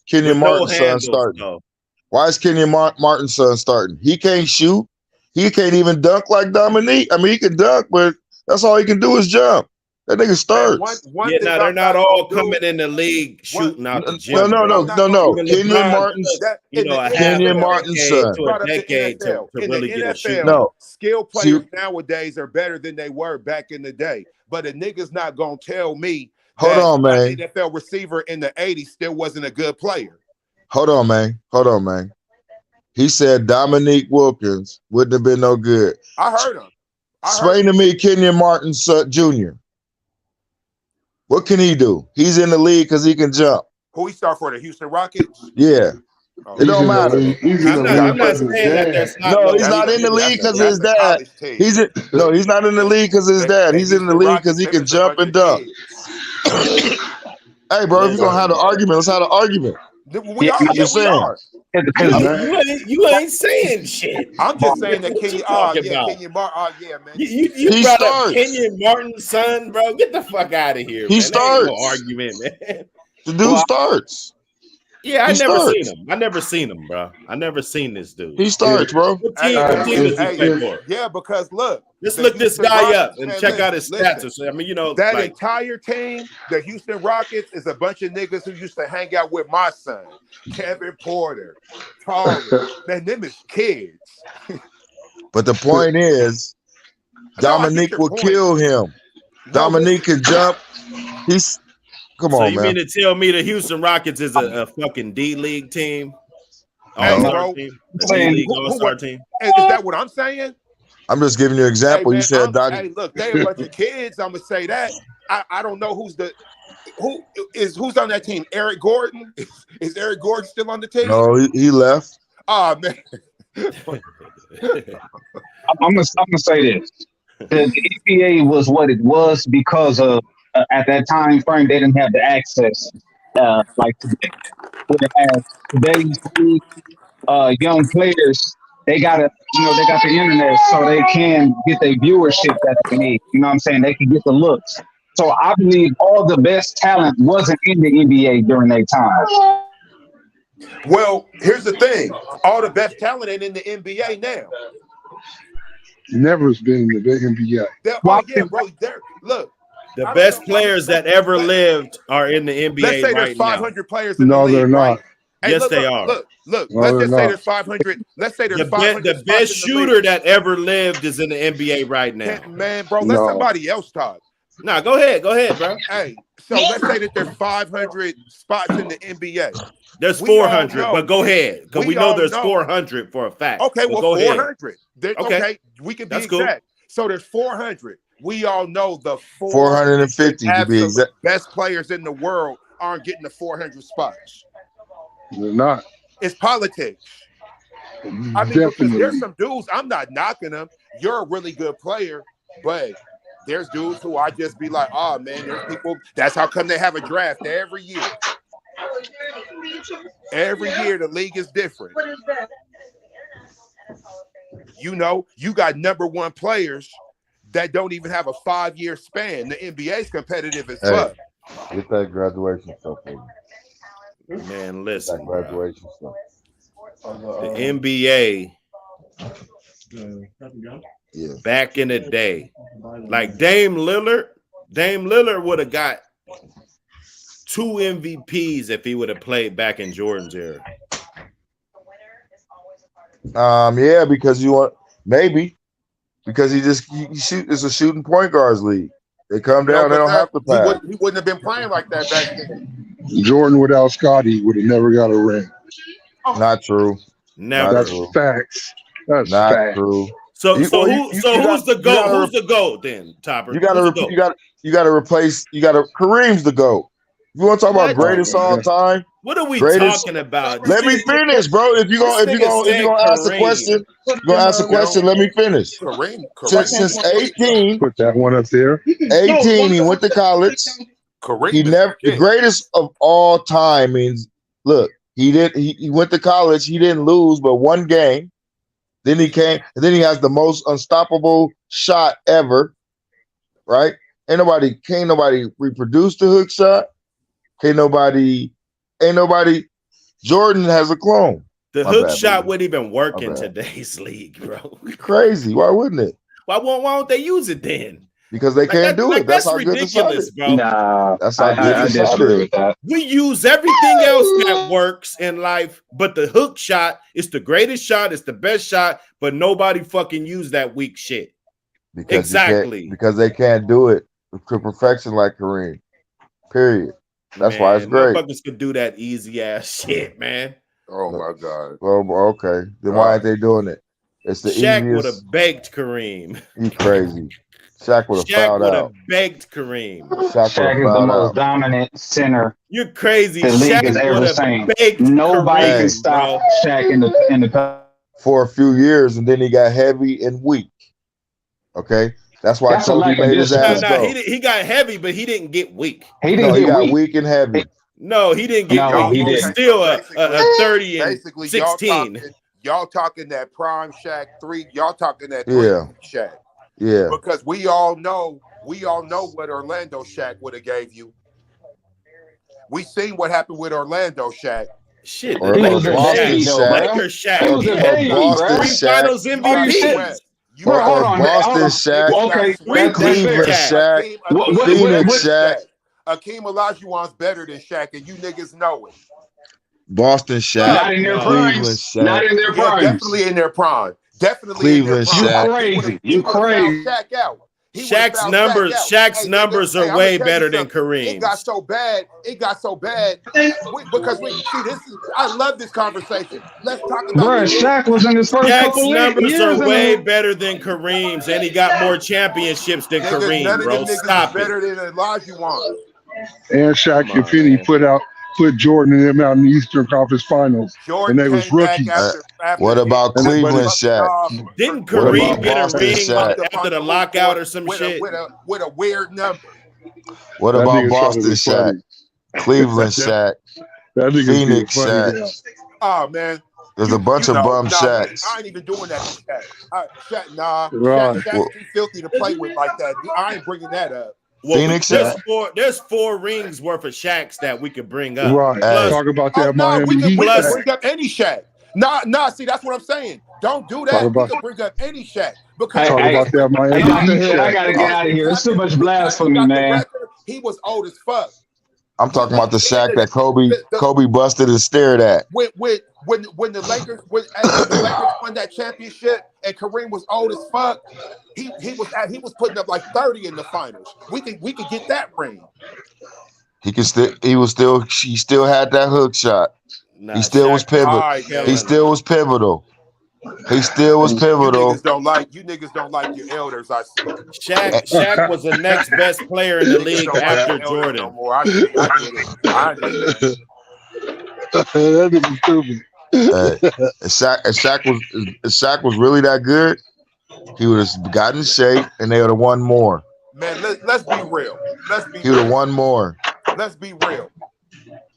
Kenyon Martin's son starting? No. Why is Kenyon Martin's son starting? He can't shoot. He can't even dunk like Dominique. I mean, he can dunk, but that's all he can do is jump. That nigga starts. They're not all coming in the league shooting out the gym. No. Kenyon Martin's son. To a decade to really get a shoot. No, skill players nowadays are better than they were back in the day. But a nigga's not gonna tell me Hold on, man. An NFL receiver in the 80s still wasn't a good player. Hold on, man. He said Dominique Wilkins wouldn't have been no good. I heard him. Explain to me Kenyon Martin's Jr. What can he do? He's in the league because he can jump. Who he start for, the Houston Rockets? Yeah. It don't matter. I'm not saying that that's not. No, he's not in the league because of his dad. He's not in the league because of his dad. He's in the league because he can jump and dunk. Hey, bro, if you're gonna have an argument, let's have an argument. We are. You ain't saying shit. I'm just saying that Kenyon Martin. Yeah, man. You brought up Kenyon Martin's son, bro. Get the fuck out of here. He starts. No argument, man. The dude starts. Yeah, I never seen him. I never seen him, bro. I never seen this dude. He starts, bro. What team does he play for? Yeah, because look. Let's look this guy up and check out his stats. I mean, that entire team, the Houston Rockets, is a bunch of niggas who used to hang out with my son, Kevin Porter, Tyler. Man, them is kids. But the point is, Dominique will kill him. Dominique can jump. Come on, man. So you mean to tell me the Houston Rockets is a fucking D-League team? All-star team? A D-League all-star team? Is that what I'm saying? I'm just giving you an example. You said, look, they a bunch of kids. I'm gonna say that. I don't know who's on that team. Eric Gordon? Is Eric Gordon still on the team? No, he left. Oh man. I'm gonna say this. The NBA was what it was because of at that time frame they didn't have the access like today. Whereas today's young players, they got the internet, so they can get their viewership that they need. You know what I'm saying? They can get the looks. So I believe all the best talent wasn't in the NBA during their time. Well, here's the thing: all the best talent ain't in the NBA now. Never's been in the NBA. Look. The best players that ever lived are in the NBA. Let's say there's 500 players in the league. No, they're not. Hey, yes, they are. Look. Let's just say there's 500. Let's say there's 500. The best shooter that ever lived is in the NBA right now. Man, bro, let somebody else talk. Nah, go ahead, bro. Hey, so let's say that there's 500 spots in the NBA. There's 400, but go ahead, because we know there's 400 for a fact. Okay, well, go 400. Okay, we can be exact. Cool. So there's 400. We all know the 450 to be exact. Best players in the world aren't getting the 400 spots. They're not. It's politics. I mean, because there's some dudes, I'm not knocking them. You're a really good player, but there's dudes who I just be like, oh man, there's people. That's how come they have a draft every year. Every year the league is different. You got number one players that don't even have a 5-year span. The NBA is competitive as fuck. Get that graduation stuff, baby. Man, listen. That graduation stuff. The NBA Yeah. Back in the day, like Dame Lillard would have got 2 MVPs if he would have played back in Jordan's era. Yeah, because you want because he shoot. It's a shooting point guards league. They come down. They don't have to pass. He wouldn't have been playing like that back then. Jordan without Scotty would have never got a ring. Not true. Never. That's facts. That's Not facts. true. So who's the GOAT? Who's the GOAT then, Topper? You got to replace. Kareem's the GOAT. You want to talk about greatest all time? What are we talking about? Let me finish, bro. If you gonna ask the question, let me finish. Kareem. Since 18, Put that one up there. 18, he went to college. Kareem. He never the greatest of all time means. Look, he went to college. He didn't lose but one game. Then he came, and then he has the most unstoppable shot ever. Right? Can't nobody reproduce the hook shot. Ain't nobody. Jordan has a clone. The hook shot wouldn't even work in today's league, bro. Crazy. Why wouldn't it? Why don't they use it then? Because they can't do it. That's how ridiculous, good the shot is. bro. Nah, that's how I disagree with that. We use everything else that works in life, but the hook shot is the greatest shot. It's the best shot, but nobody fucking use that weak shit. Because they can't do it to perfection like Kareem. Period. That's why it's great. Motherfuckers could do that easy ass shit, man. Oh my God. Well, okay. Then why aren't they doing it? It's the Shaq easiest. would have begged Kareem. You crazy. Shaq would have fouled out. Begged Kareem. Shaq is the most dominant center. You're crazy. The league has ever seen. Nobody can stop Shaq in the for a few years, and then he got heavy and weak. Okay. That's why Kobe made his ass go. He got heavy, but he didn't get weak. He got weak and heavy. No, he didn't get weak. He was still a 30 and 16. Y'all talking that prime Shaq 3. Y'all talking that 3 Shaq. Yeah. Because we all know what Orlando Shaq would have gave you. We seen what happened with Orlando Shaq. Shit. Boston Shaq. He was Boston Finals MVP. Bro, hold on. Boston Shaq. Okay. Cleveland Shaq. Phoenix Shaq. Akeem Olajuwon's better than Shaq, and you niggas know it. Boston Shaq. Not in their prime. Not in their prime. Definitely in their prime. Definitely Cleveland Shaq. You crazy. Shaq out. Shaq's numbers are way better than Kareem's. It got so bad because I love this conversation. Let's talk about Shaq was in his first Shaq's numbers are way better than Kareem's, and he got more championships than Kareem, bro. Stop it. Better than Olajuwon. And Shaq and Penny put Jordan and them out in the Eastern Conference Finals, and they was rookies. What about Cleveland Shaq? Didn't Kareem get a ring after the lockout or some shit? With a weird number. What about Boston Shaq? Cleveland Shaq? Phoenix Shaq? Oh, man. There's a bunch of bum Shaqs. I ain't even doing that to Shaq. Shaq's too filthy to play with like that. I ain't bringing that up. Well, Phoenix there's 4 rings worth of Shaqs that we could bring up. Right. Talk about that Miami Heat. We can bring up any Shaq. Nah, see, that's what I'm saying. Don't do that. We can bring up any Shaq. Because talk about that Miami Heat. I gotta get out of here. It's too much blasphemy, man. He was old as fuck. I'm talking about the Shaq that Kobe busted and stared at. When the Lakers won that championship and Kareem was old as fuck, he was putting up like 30 in the finals. We could get that ring. He still had that hook shot. Nah, he still was pivotal. He still was pivotal. He still was pivotal. You niggas don't like your elders, I see. Shaq was the next best player in the league after Jordan. No more. I get it. That nigga stupid. If Shaq was really that good, he would have gotten in shape and they would have won more. Man, let's be real. He would have won more. Let's be real.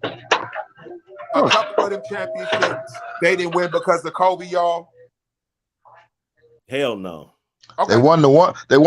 A couple of them championships, they didn't win because of Kobe, y'all. Hell no. Okay. They won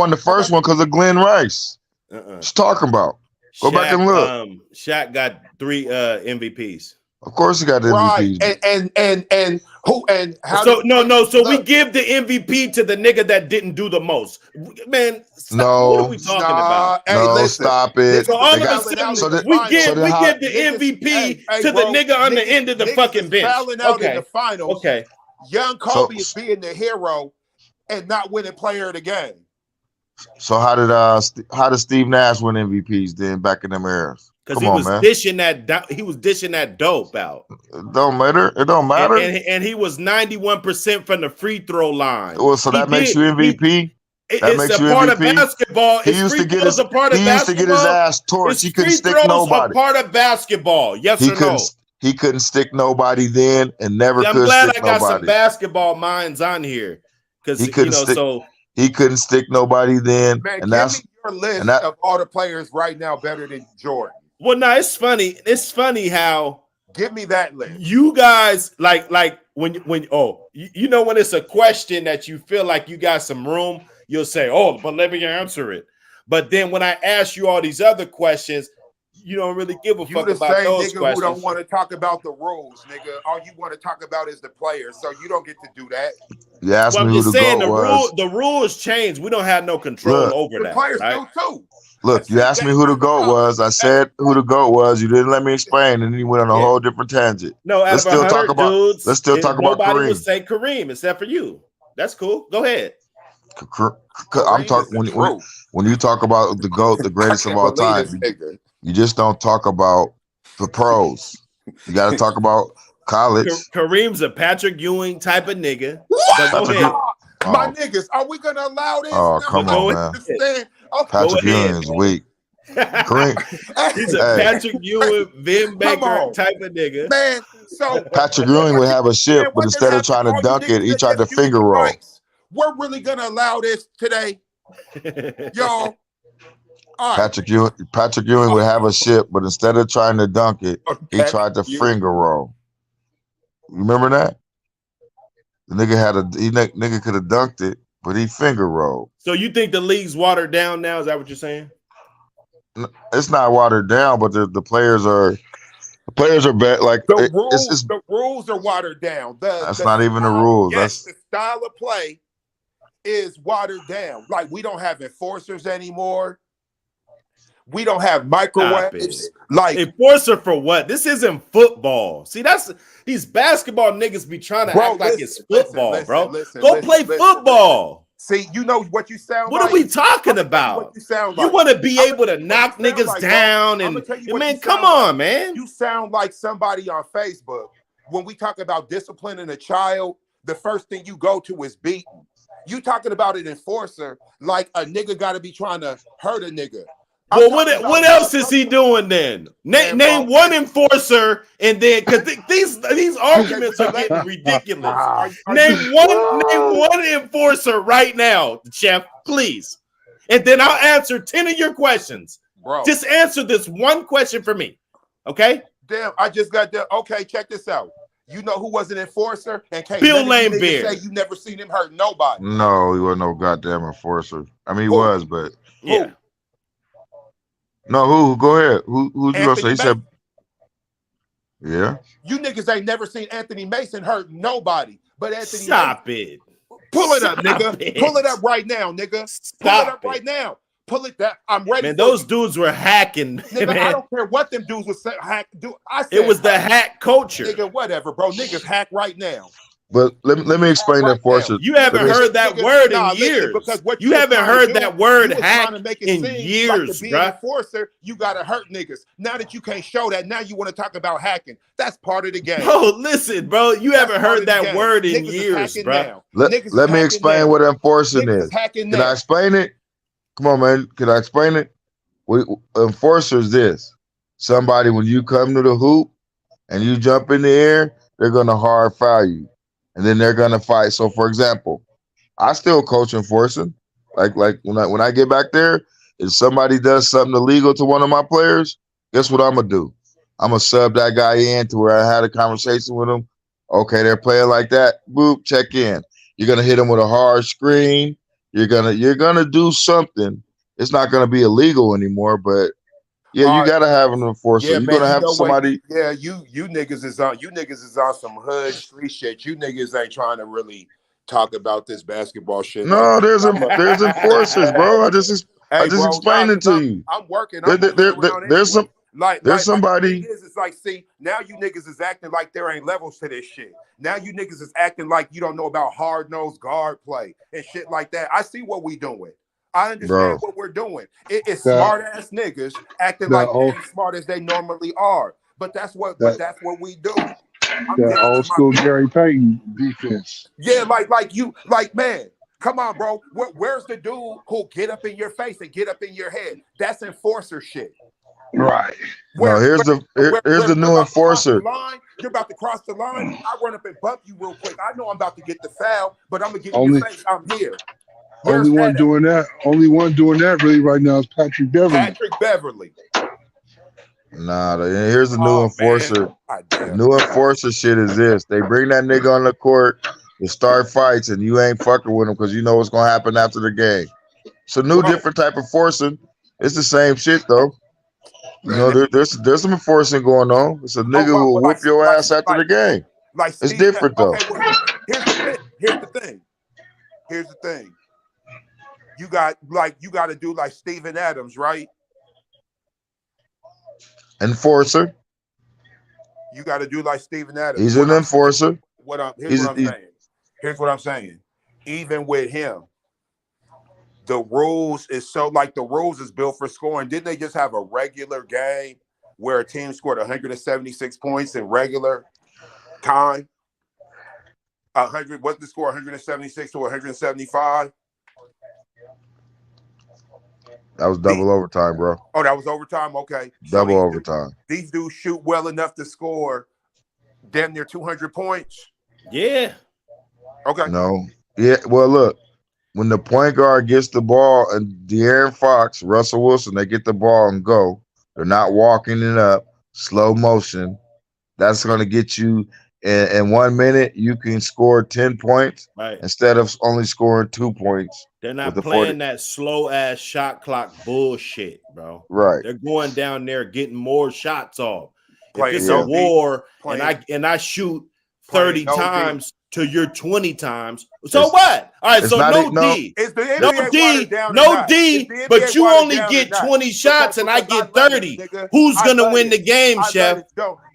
the first one because of Glenn Rice. What you talking about? Go back and look. Shaq got 3 MVPs. Of course he got the MVPs. And Who and how? So So we give the MVP to the nigga that didn't do the most. Man, No, what are we talking about? Hey, no, listen, stop it. So all of a fouling sudden, out in the we finals. give the MVP to the nigga on the end of the fucking bench. Fouling out in the finals. Okay. Young Kobe is being the hero and not winning player of the game. So how did Steve Nash win MVPs then back in them eras? Because he was dishing that dope out. It don't matter. It don't matter. And he was 91% from the free throw line. Well, so that makes you MVP. It's a part of basketball. He used to get his ass torched. He couldn't stick nobody. A part of basketball. Yes or no? He couldn't stick nobody then, and never could stick nobody. I'm glad I got some basketball minds on here, because he couldn't stick nobody then. Man, and give me your list of all the players right now better than Jordan. Well, no, it's funny. It's funny how give me that list. You guys like when when it's a question that you feel like you got some room, you'll say, "Oh, but let me answer it." But then when I ask you all these other questions, you don't really give a fuck about those nigga questions. Who don't want to talk about the rules, nigga. All you want to talk about is the players, so you don't get to do that. You asked me who the GOAT was. The rules change. We don't have no control over that. The players right? do too. Look, you asked me who the GOAT was. I said who the GOAT was. You didn't let me explain, and then you went on a whole different tangent. No, let's still talk about. Dudes, let's still talk about Kareem. Nobody would say Kareem except for you. That's cool. Go ahead. I'm talking when you talk about the GOAT, the greatest of all time. You just don't talk about the pros. You got to talk about college. Kareem's a Patrick Ewing type of nigga. What? But go ahead. My niggas, are we gonna allow this? Oh, come on, man. Okay. Patrick Ewing is weak. Kareem, he's a Patrick Ewing, Vin Baker type of nigga. Man, so Patrick Ewing would have a ship, but instead of trying to dunk it, he tried to finger roll. We're really gonna allow this today, y'all. Patrick Ewing would have a ship, but instead of trying to dunk it, he tried to finger roll. Remember that? The nigga could have dunked it, but he finger rolled. So you think the league's watered down now? Is that what you're saying? It's not watered down, but the players are bad. Like the rules are watered down. That's not even the rules. Yes, the style of play is watered down. Like we don't have enforcers anymore. We don't have microwaves. Like enforcer for what? This isn't football. See, that's these basketball niggas be trying to act like it's football, bro. Go play football. See, you know what you sound like? What are we talking about? What you sound like? You want to be able to knock niggas down and man, come on, man. You sound like somebody on Facebook. When we talk about disciplining a child, the first thing you go to is beating. You talking about an enforcer like a nigga got to be trying to hurt a nigga. Well, what else is he doing then? Name one enforcer, and then because these arguments are getting ridiculous. Name one enforcer right now, Chef, please, and then I'll answer 10 of your questions. Bro, just answer this one question for me, okay? Damn, I just got the okay. Check this out. You know who was an enforcer? And Bill Laimbeer. Say you never seen him hurt nobody. No, he wasn't no goddamn enforcer. I mean, he was, but yeah. No, who? Go ahead. Who you gonna say? He said, yeah. You niggas ain't never seen Anthony Mason hurt nobody. But Anthony Stop it. Pull it up, nigga. Pull it up right now, nigga. Pull it up right now. Pull it down. I'm ready. Man, those dudes were hacking. Nigga, man. I don't care what them dudes was hack. I said it was the hack culture. Nigga, whatever, bro. Niggas hack right now. But let me explain that enforcer. You haven't heard that word in years. Because what you haven't heard that word hack in years, like to be an enforcer, you gotta hurt niggas. Now that you can't show that, now you want to talk about hacking. That's part of the game. Bro, listen, bro. You haven't heard that word in years, bro. Let me explain what enforcing is. Can I explain it? Come on, man. Can I explain it? Enforcer is this. Somebody, when you come to the hoop and you jump in the air, they're gonna hard foul you. And then they're gonna fight. So, for example, I still coach enforcing. Like when I get back there, if somebody does something illegal to one of my players, guess what I'm gonna do? I'm gonna sub that guy in to where I had a conversation with him. Okay, they're playing like that. Boop, check in. You're gonna hit him with a hard screen. You're gonna do something. It's not gonna be illegal anymore, but Yeah, All you right. gotta have an enforcer. Yeah, You're man. gonna You have know what? somebody. Yeah, you niggas is on. You niggas is on some hood street shit. You niggas ain't trying to really talk about this basketball shit like No, that. there's enforcers, bro. I Hey, just bro, nah, explained it cause to you. I'm working. There, I'm there, moving there, around there's anyway. some there's Like the thing somebody, is, it's like, see, now you niggas is acting like there ain't levels to this shit. Now you niggas is acting like you don't know about hard nosed guard play and shit like that. I see what we doing. I understand bro. what we're doing. It's That smart ass niggas acting that like they old ain't smart as they normally are. But that's what that we do. I'm that dealing old with my school people. Gary Payton defense. Yeah, like man, come on, bro. Where's the dude who'll get up in your face and get up in your head? That's enforcer shit. Right. No, here's the You're new about to cross the enforcer. line. You're about to cross the line. I run up and bump you real quick. I know I'm about to get the foul, but I'm gonna get in your Only face. I'm here. only Where's one that at? doing that. Only one doing that really right now is Patrick Beverly. Patrick Beverly. Nah, here's the new Oh man. enforcer. God The damn. new enforcer shit is this: they bring that nigga on the court to start fights, and you ain't fucking with him because you know what's gonna happen after the game. It's a new, Bro, different type of enforcing. It's the same shit though. You man. know, there's some enforcing going on. It's a nigga who will Like whoop your ass after the game. It's Steve. different though. Okay, well, here's the thing. Here's the thing. You got to do like Steven Adams, right? Enforcer. You got to do like Steven Adams. He's an enforcer. Here's what I'm saying. Even with him, the rules is so like the rules is built for scoring. Didn't they just have a regular game where a team scored 176 points in regular time? 100, what's the score? 176 to 175. That was double overtime, bro. Oh, that was overtime. Okay, Double overtime. These dudes shoot well enough to score damn near 200 points. Yeah. Okay. No. Yeah. Well, look, when the point guard gets the ball and De'Aaron Fox, Russell Wilson, they get the ball and go. They're not walking it up, slow motion. That's going to get you in 1 minute. You can score 10 points instead of only scoring 2 points. They're not playing that slow ass shot clock bullshit, bro. Right. They're going down there getting more shots off. If it's no a war deep, and I shoot 30 times to your 20 times, so it's, what? All right, so no no D. Is the NBA No D, down no D, but you only get 20 shots and I get 30. Who's gonna win the game, Chef?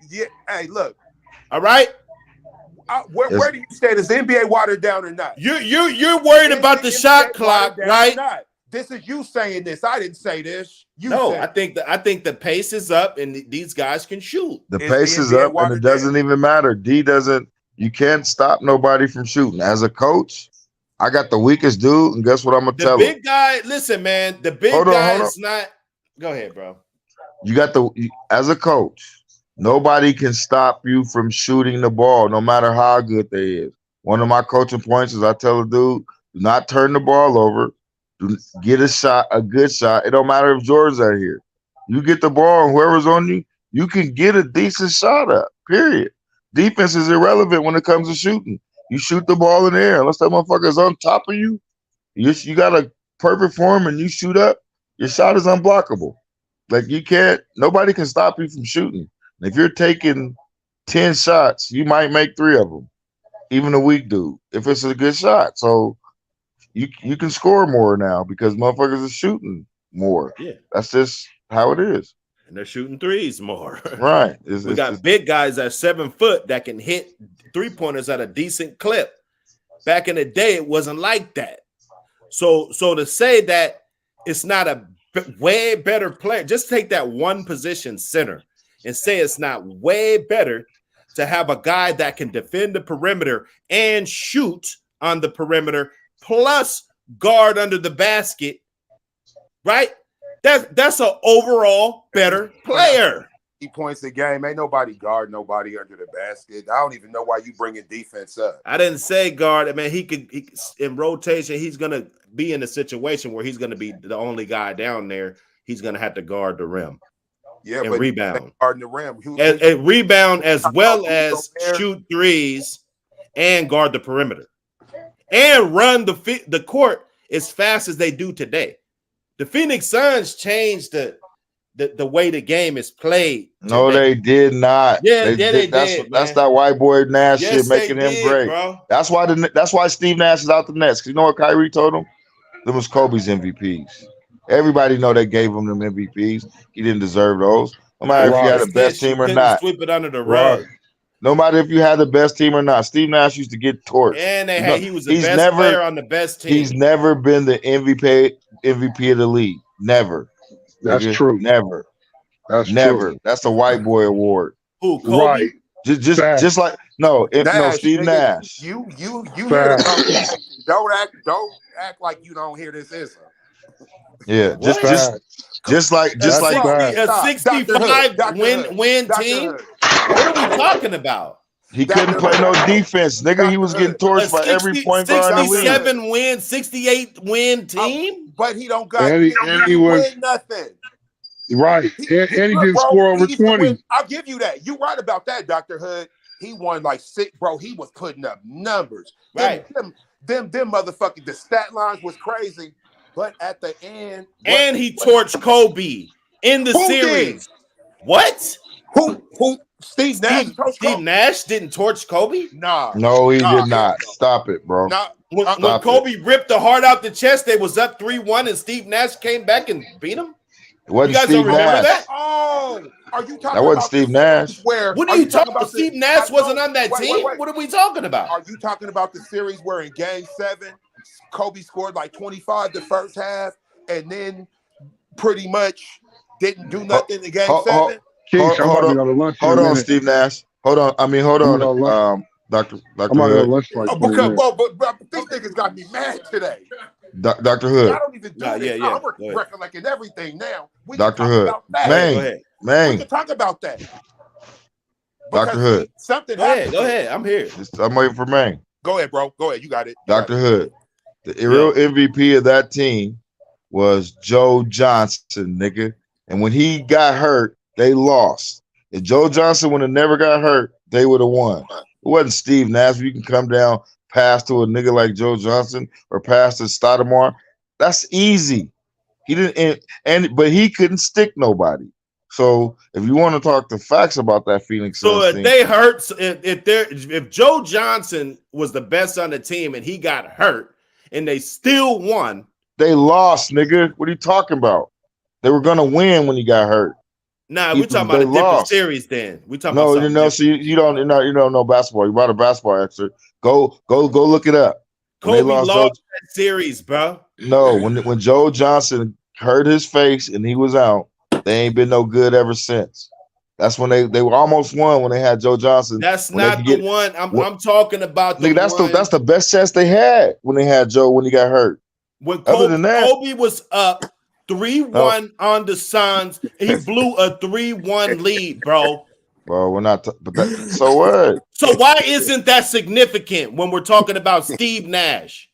Yeah, hey, look. All right. Where do you stand? Is the NBA watered down or not? You're worried about the shot clock, right? This is you saying this. I didn't say this. I think the pace is up and these guys can shoot. The pace is up and it doesn't even matter. You can't stop nobody from shooting. As a coach, I got the weakest dude, and guess what I'm gonna tell him? The big guy, listen, man. The big guy is not. Go ahead, bro. You got as a coach, nobody can stop you from shooting the ball, no matter how good they is. One of my coaching points is I tell a dude, do not turn the ball over. Get a good shot. It don't matter if Jordan's out here. You get the ball and whoever's on you, you can get a decent shot up, period. Defense is irrelevant when it comes to shooting. You shoot the ball in the air. Unless that motherfucker's on top of you, you got a perfect form and you shoot up, your shot is unblockable. Like nobody can stop you from shooting. And if you're taking 10 shots, you might make 3 of them, even a weak dude, if it's a good shot. So you can score more now because motherfuckers are shooting more. Yeah. That's just how it is. And they're shooting threes more. Right. We got big guys at 7 foot that can hit 3-pointers at a decent clip. Back in the day, it wasn't like that. So to say that it's not a way better player, just take that one position center and say it's not way better to have a guy that can defend the perimeter and shoot on the perimeter plus guard under the basket, right? That's an overall better player. He points a game. Ain't nobody guard nobody under the basket. I don't even know why you bringing defense up. I didn't say guard. I mean, he could in rotation. He's gonna be in a situation where he's gonna be the only guy down there. He's gonna have to guard the rim. Yeah, and but rebound. Guarding the rim. And rebound as well as shoot threes and guard the perimeter and run the court as fast as they do today. The Phoenix Suns changed the way the game is played. No, they did not. Yeah, they That's did. That's that white boy Nash shit making him great. Bro. That's why Steve Nash is out the Nets. 'Cause you know what Kyrie told him? Them was Kobe's MVPs. Everybody know they gave him them MVPs. He didn't deserve those. No matter if you had the best team or not. Sweep it under the rug. No matter if you had the best team or not. Steve Nash used to get torched. And he was the best player on the best team. He's never been the MVP of the league. Never. That's true. Never. That's never. True. That's a white boy award. Who? Kobe? Right. Just like no, Steve Nash. You hear the don't act like you don't hear this answer. Yeah, just like a 65 win team. What are we talking about? He couldn't play no defense, nigga. He was getting torched by every point guard in the league. 67 win, 68 win team, but he don't got and he was win nothing. Right, and he didn't score over 20. I'll give you that. You right about that, Dr. Hood. He won like 6, bro. He was putting up numbers. Right. Them motherfucking the stat lines was crazy. But at the end, and he torched Kobe in the series. What? Who? Steve Nash. Steve Nash didn't torch Kobe? Nah. No, he did not. Stop it, bro. When Kobe ripped the heart out the chest, they was up 3-1, and Steve Nash came back and beat him. It wasn't you guys Steve don't remember Nash. that? Oh, are you talking? That wasn't Steve Nash. What are you talking about? Steve Nash wasn't on that team. Wait. What are we talking about? Are you talking about the series where in Game 7, Kobe scored like 25 the first half, and then pretty much didn't do nothing in Game 7? Hold on, Steve Nash. Hold on. Dr. Hood. But these niggas got me mad today. Dr. Hood. I don't even do this. I'm recollecting everything now. Dr. Hood. Man. We can talk about that. Dr. Hood. Something happened. Go ahead. I'm here. I'm waiting for Mang. Go ahead, bro. Go ahead. You got it. Dr. Hood. The real MVP of that team was Joe Johnson, nigga. And when he got hurt, they lost. If Joe Johnson would have never got hurt, they would have won. It wasn't Steve Nash. You can come down, pass to a nigga like Joe Johnson or pass to Stoudemire. That's easy. He didn't, but he couldn't stick nobody. So if you want to talk the facts about that Phoenix, so if they hurt, if Joe Johnson was the best on the team and he got hurt and they still won, they lost, nigga. What are you talking about? They were gonna win when he got hurt. Nah, we're talking about a different series. Then we talking about no. So you don't know basketball. You brought a basketball expert. Go look it up. Kobe lost that series, bro. No, when Joe Johnson hurt his face and he was out, they ain't been no good ever since. That's when they were almost won when they had Joe Johnson. That's not the one I'm talking about. That's the best chance they had when they had Joe when he got hurt. When Kobe was up 3-1 on the Suns, he blew a 3-1 lead, bro. Well, we're not. So what? So why isn't that significant when we're talking about Steve Nash?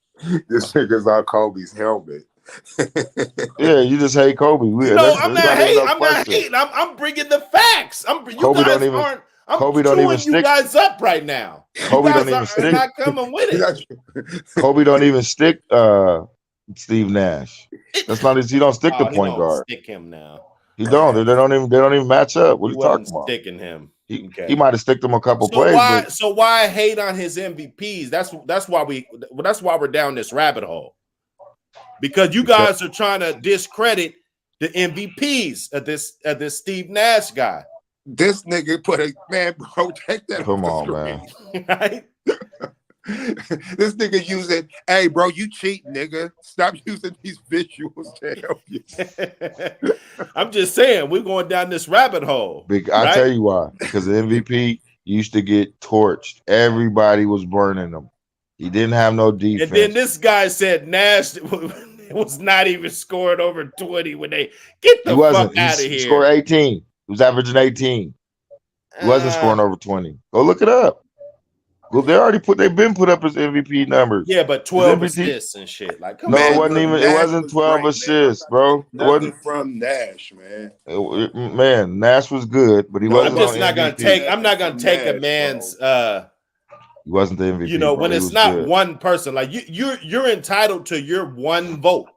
This nigga's on Kobe's helmet. Yeah, you just hate Kobe. I'm not hating. I'm bringing the facts. Kobe don't even stick you guys up right now. Kobe don't even stick. Not coming with it. Kobe don't even stick. Steve Nash. That's not his. He don't stick the point guard. Stick him now. He don't. They don't even match up. What are you talking about? Sticking him. He might have sticked him a couple plays. So why hate on his MVPs? That's why we're down this rabbit hole. Because you guys are trying to discredit the MVPs of this Steve Nash guy. This nigga put a man, bro. Take that. Come on, man. Right? This nigga using, hey, bro, you cheat, nigga. Stop using these visuals to help you. I'm just saying, we're going down this rabbit hole. I'll tell you why. Because the MVP used to get torched. Everybody was burning them. He didn't have no defense. And then this guy said Nash was not even scoring over 20 when they get the fuck out of here. He scored 18. He was averaging 18. He wasn't scoring over 20. Go look it up. Well, they've been put up as MVP numbers. Yeah, but 12 assists and shit. Like, come on. It wasn't 12 assists, bro. It wasn't from Nash, man. Man, Nash was good, but he wasn't. I'm not gonna take a man's he wasn't the MVP. You know, when it's not good. One person, like you're entitled to your one vote.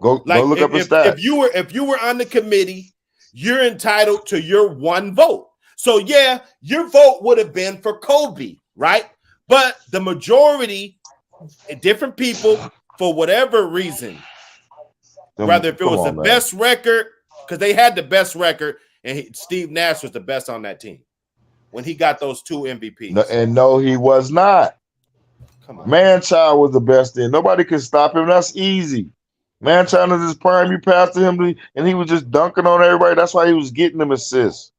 Go look up his stats. If you were on the committee, you're entitled to your one vote. So yeah, your vote would have been for Kobe, right? But the majority, different people, for whatever reason, whether if it was the best record, because they had the best record, and Steve Nash was the best on that team when he got those 2 MVPs. No, he was not. Come on. Manchild was the best then. Nobody could stop him. That's easy. Manchild is his prime. You passed to him, and he was just dunking on everybody. That's why he was getting them assists.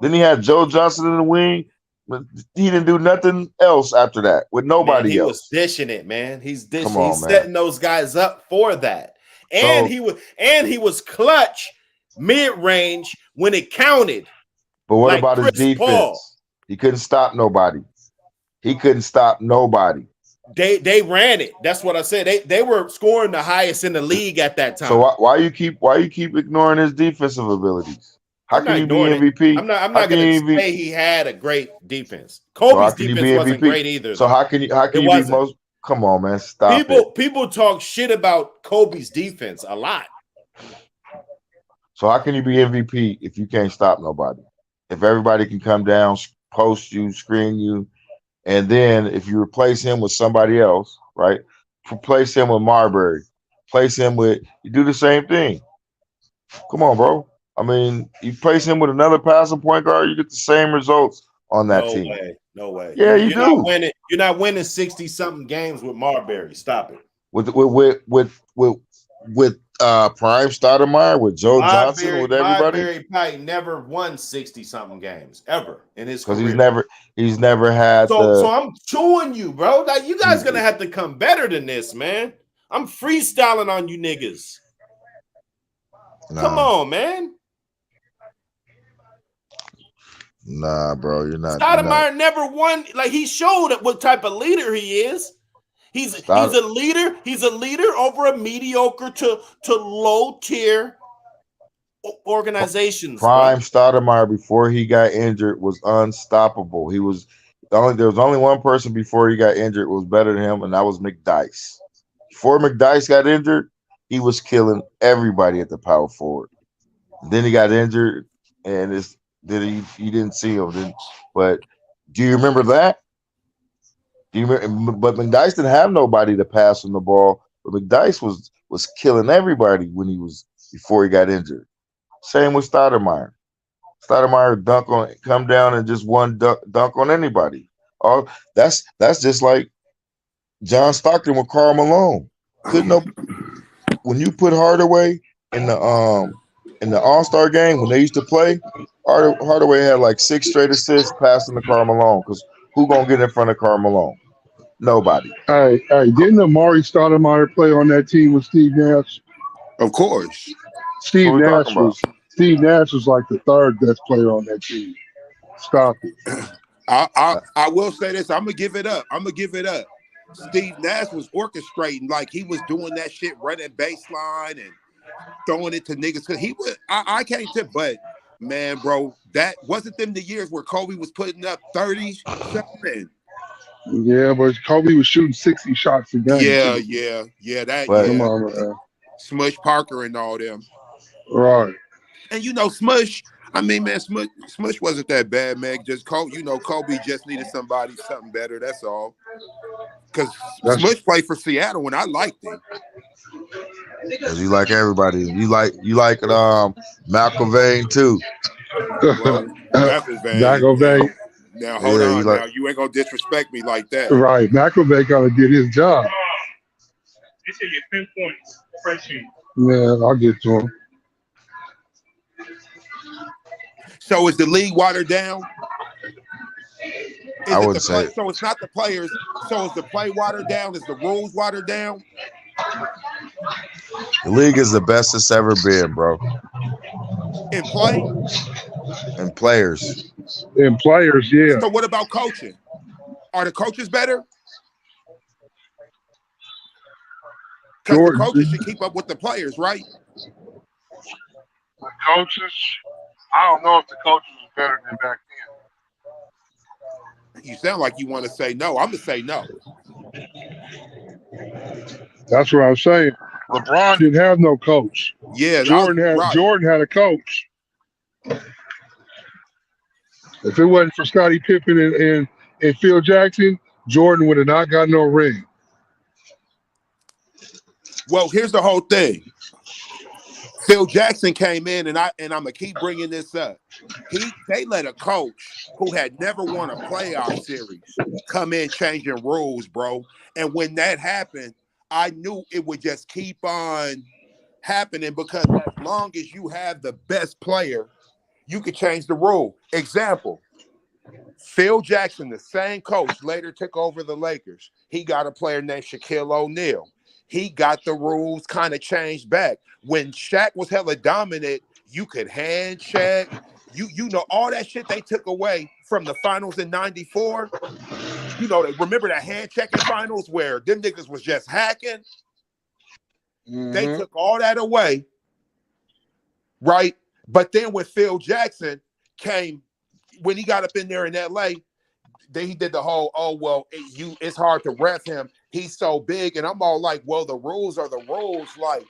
Then he had Joe Johnson in the wing. But he didn't do nothing else after that with nobody else. He was dishing it, man. He's dishing. He's setting those guys up for that. And he was clutch mid-range when it counted. But what about his defense? Paul. He couldn't stop nobody. They ran it. That's what I said. They were scoring the highest in the league at that time. So why you keep ignoring his defensive abilities? How can he be MVP? I'm not going to say he had a great defense. Kobe's defense wasn't great either. So how can you be most? Come on, man, stop it. People talk shit about Kobe's defense a lot. So how can you be MVP if you can't stop nobody? If everybody can come down, post you, screen you, and then if you replace him with somebody else, right? Replace him with Marbury. You do the same thing. Come on, bro. I mean, you place him with another passing point guard, you get the same results on that team. No way. Yeah, you're do. You're not winning 60-something games with Marbury. Stop it. With Prime Stoudemire, with Joe Johnson, with everybody. Marbury probably never won 60-something games ever in his career. Because he's never had. So I'm chewing you, bro. Like you guys gonna have to come better than this, man. I'm freestyling on you niggas. Nah. Come on, man. Nah, bro, you're not. Stoudemire never won. Like he showed what type of leader he is. He's a leader. He's a leader over a mediocre to low tier organizations. Prime Stoudemire before he got injured was unstoppable. There was only one person before he got injured was better than him, and that was McDyess. Before McDyess got injured, he was killing everybody at the power forward. Then he got injured, and you didn't see him. But do you remember that? But McDyess didn't have nobody to pass him the ball. But McDyess was killing everybody before he got injured. Same with Stoudemire. Stoudemire come down and just one dunk on anybody. That's just like John Stockton with Karl Malone. When you put Hardaway in the All-Star game when they used to play, Hardaway had like 6 straight assists passing to Karl Malone. Because who gonna get in front of Karl Malone? Nobody. Hey, didn't Amari Stoudemire play on that team with Steve Nash? Of course. Steve Nash was like the 3rd best player on that team. Stop it. I will say this. I'm gonna give it up. Steve Nash was orchestrating, like he was doing that shit, running baseline and throwing it to niggas. Cause he was, I can't tip, but man, bro, that wasn't them the years where Kobe was putting up 30 something. Yeah, but Kobe was shooting 60 shots a game. Yeah. Come on, man. Smush Parker and all them. Right. And Smush. I mean, man, Smush wasn't that bad, man. Just Kobe just needed something better. That's all. Because Smush played for Seattle, and I liked him. Because you like everybody. You like McIlvain too. McIlvain. Now hold on. Now you ain't gonna disrespect me like that. Right. McIlvain gotta get his job. This is your 10 points. Fresh. Yeah, I'll get to him. So is the league watered down? I wouldn't say. So it's not the players. So is the play watered down? Is the rules watered down? The league is the best it's ever been, bro. In play? And players. In players, yeah. So what about coaching? Are the coaches better? Because the coaches should keep up with the players, right? The coaches? I don't know if the coaches are better than back then. You sound like you want to say no. I'm going to say no. That's what I'm saying. LeBron didn't have no coach. Yeah, Jordan had a coach. If it wasn't for Scottie Pippen and Phil Jackson, Jordan would have not got no ring. Well, here's the whole thing. Phil Jackson came in, and I'm gonna keep bringing this up. They let a coach who had never won a playoff series come in changing rules, bro. And when that happened, I knew it would just keep on happening because as long as you have the best player, you could change the rule. Example: Phil Jackson, the same coach, later took over the Lakers. He got a player named Shaquille O'Neal. He got the rules kind of changed back. When Shaq was hella dominant, you could hand check. You know, all that shit they took away from the finals in 94. You know, remember that hand checking finals where them niggas was just hacking? They took all that away, right? But then when Phil Jackson came, when he got up in there in LA, then he did the whole, oh, well, it's hard to ref him. He's so big. And I'm all like, well, the rules are the rules. Like,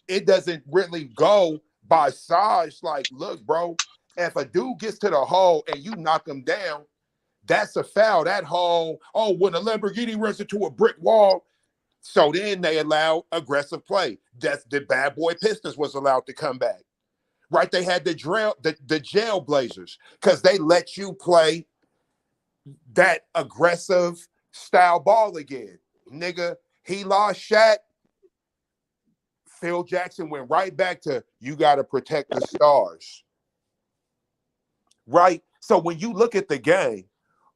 it doesn't really go by size. Like, look, bro, if a dude gets to the hole and you knock him down, that's a foul. That hole, oh, when a Lamborghini runs into a brick wall. So then they allow aggressive play. That's the bad boy Pistons was allowed to come back. Right? They had the Jailblazers because they let you play that aggressive style ball again. Nigga, he lost Shaq. Phil Jackson went right back to, you got to protect the stars. Right? So when you look at the game,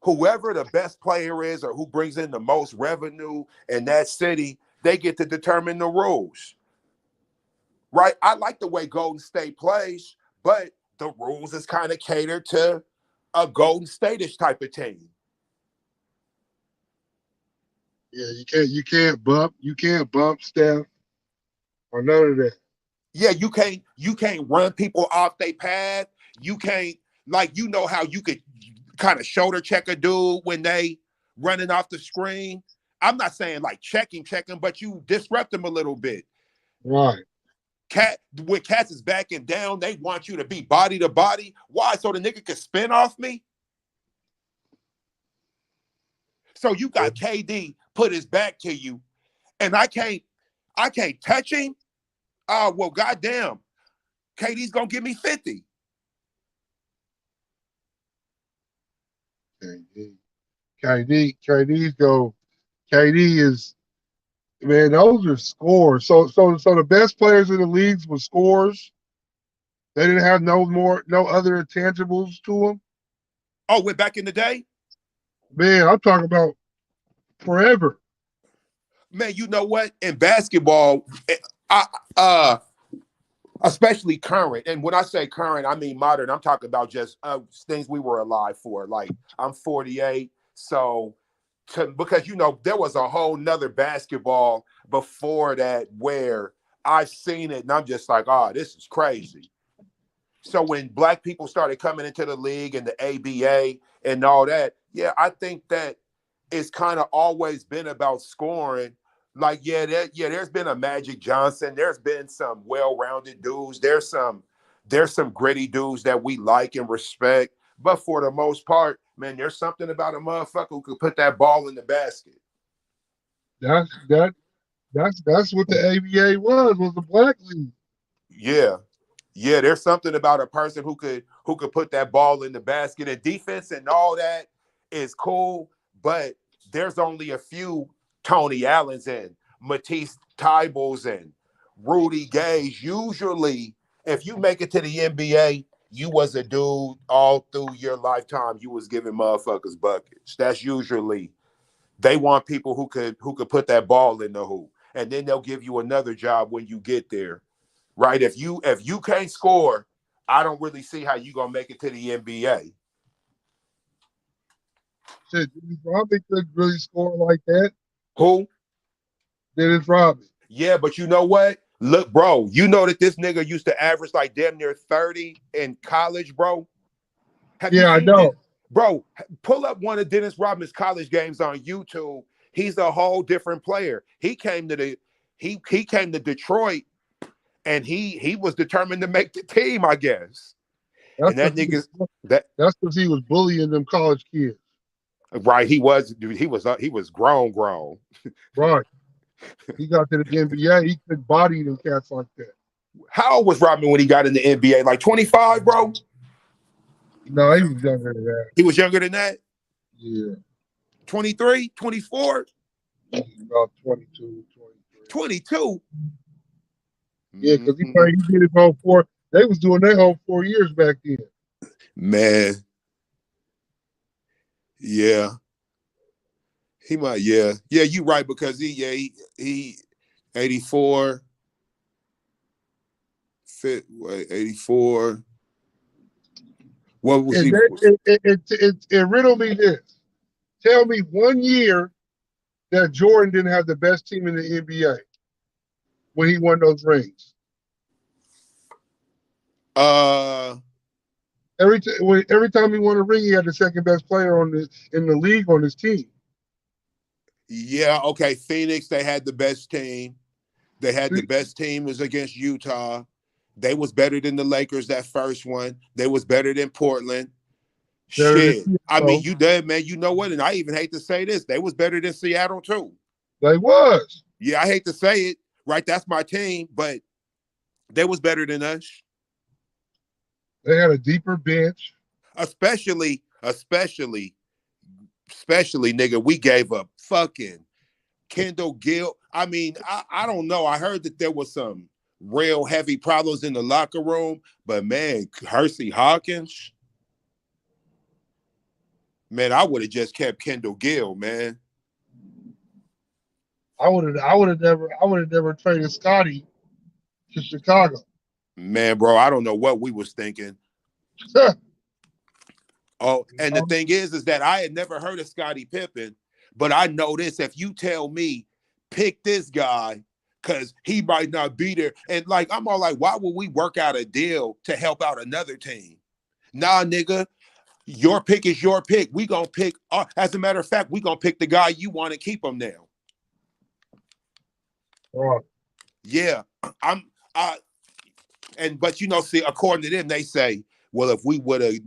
whoever the best player is or who brings in the most revenue in that city, they get to determine the rules. Right? I like the way Golden State plays, but the rules is kind of catered to a Golden State-ish type of team. Yeah, you can't bump Steph or none of that. Yeah, you can't run people off their path. You can't, like, you know how you could kind of shoulder check a dude when they running off the screen. I'm not saying like checking, but you disrupt them a little bit. Right. When Cats is backing down, they want you to be body to body. Why? So the nigga can spin off me? So you got KD put his back to you, and I can't touch him? Oh, well, goddamn. KD's gonna give me 50. KD is, man, those are scores. So the best players in the leagues were scores. They didn't have no other intangibles to them. Oh, we're back in the day? Man, I'm talking about forever. Man, you know what? In basketball, especially current, and when I say current, I mean modern. I'm talking about just things we were alive for. Like, I'm 48, so because you know there was a whole nother basketball before that where I've seen it, and I'm just like, oh, this is crazy. So when black people started coming into the league and the ABA and all that, yeah, I think that it's kind of always been about scoring. Like, there's been a Magic Johnson. There's been some well-rounded dudes. There's some gritty dudes that we like and respect. But for the most part, man, there's something about a motherfucker who could put that ball in the basket. That's what the ABA was the black league. Yeah. Yeah, there's something about a person who could put that ball in the basket, and defense and all that is cool, but there's only a few Tony Allens and Matisse Thybulles and Rudy Gays. Usually, if you make it to the NBA, you was a dude all through your lifetime. You was giving motherfuckers buckets. That's usually, they want people who could put that ball in the hoop, and then they'll give you another job when you get there. Right? If you can't score, I don't really see how you gonna make it to the NBA. Shit, Dennis Rodman couldn't really score like that. Who? Dennis Rodman. Yeah, but you know what? Look, bro, you know that this nigga used to average like damn near 30 in college, bro. I know. Bro, pull up one of Dennis Rodman's college games on YouTube. He's a whole different player. He came to Detroit. And he was determined to make the team, I guess. And That's that because nigga, that that's because he was bullying them college kids. right, he was, dude, he was grown. Right. He got to the NBA. He could body them cats like that. How old was Rodman when he got in the NBA? Like 25, bro? No, he was younger than that. He was younger than that? Yeah. 23, 24, He was about 22, 23. 22. Yeah, because he did his whole 4. They was doing their whole 4 years back then. Man. Yeah. He might, yeah. Yeah, you right, because he 84. 84. What was And he? it riddled me this. Tell me one year that Jordan didn't have the best team in the NBA when he won those rings. Every time he won a ring, he had the second best player in the league on his team. Yeah, okay. Phoenix, they had the best team. They had the best team was against Utah. They was better than the Lakers that first one. They was better than Portland. Shit. I mean, you did, man. You know what? And I even hate to say this. They was better than Seattle too. They was. Yeah, I hate to say it. Right, that's my team, but they was better than us. They had a deeper bench. Especially, nigga, we gave up fucking Kendall Gill. I mean, I don't know. I heard that there was some real heavy problems in the locker room, but man, Hersey Hawkins, man, I would have just kept Kendall Gill, man. I would have never traded Scotty to Chicago. Man, bro, I don't know what we was thinking. Oh, and the thing is that I had never heard of Scottie Pippen, but I know this. If you tell me, pick this guy, because he might not be there. And like, I'm all like, why would we work out a deal to help out another team? Nah, nigga, your pick is your pick. We gonna pick, as a matter of fact, we gonna pick the guy you want to keep him now. Right. Yeah, but you know, see, according to them, they say, well, if we would have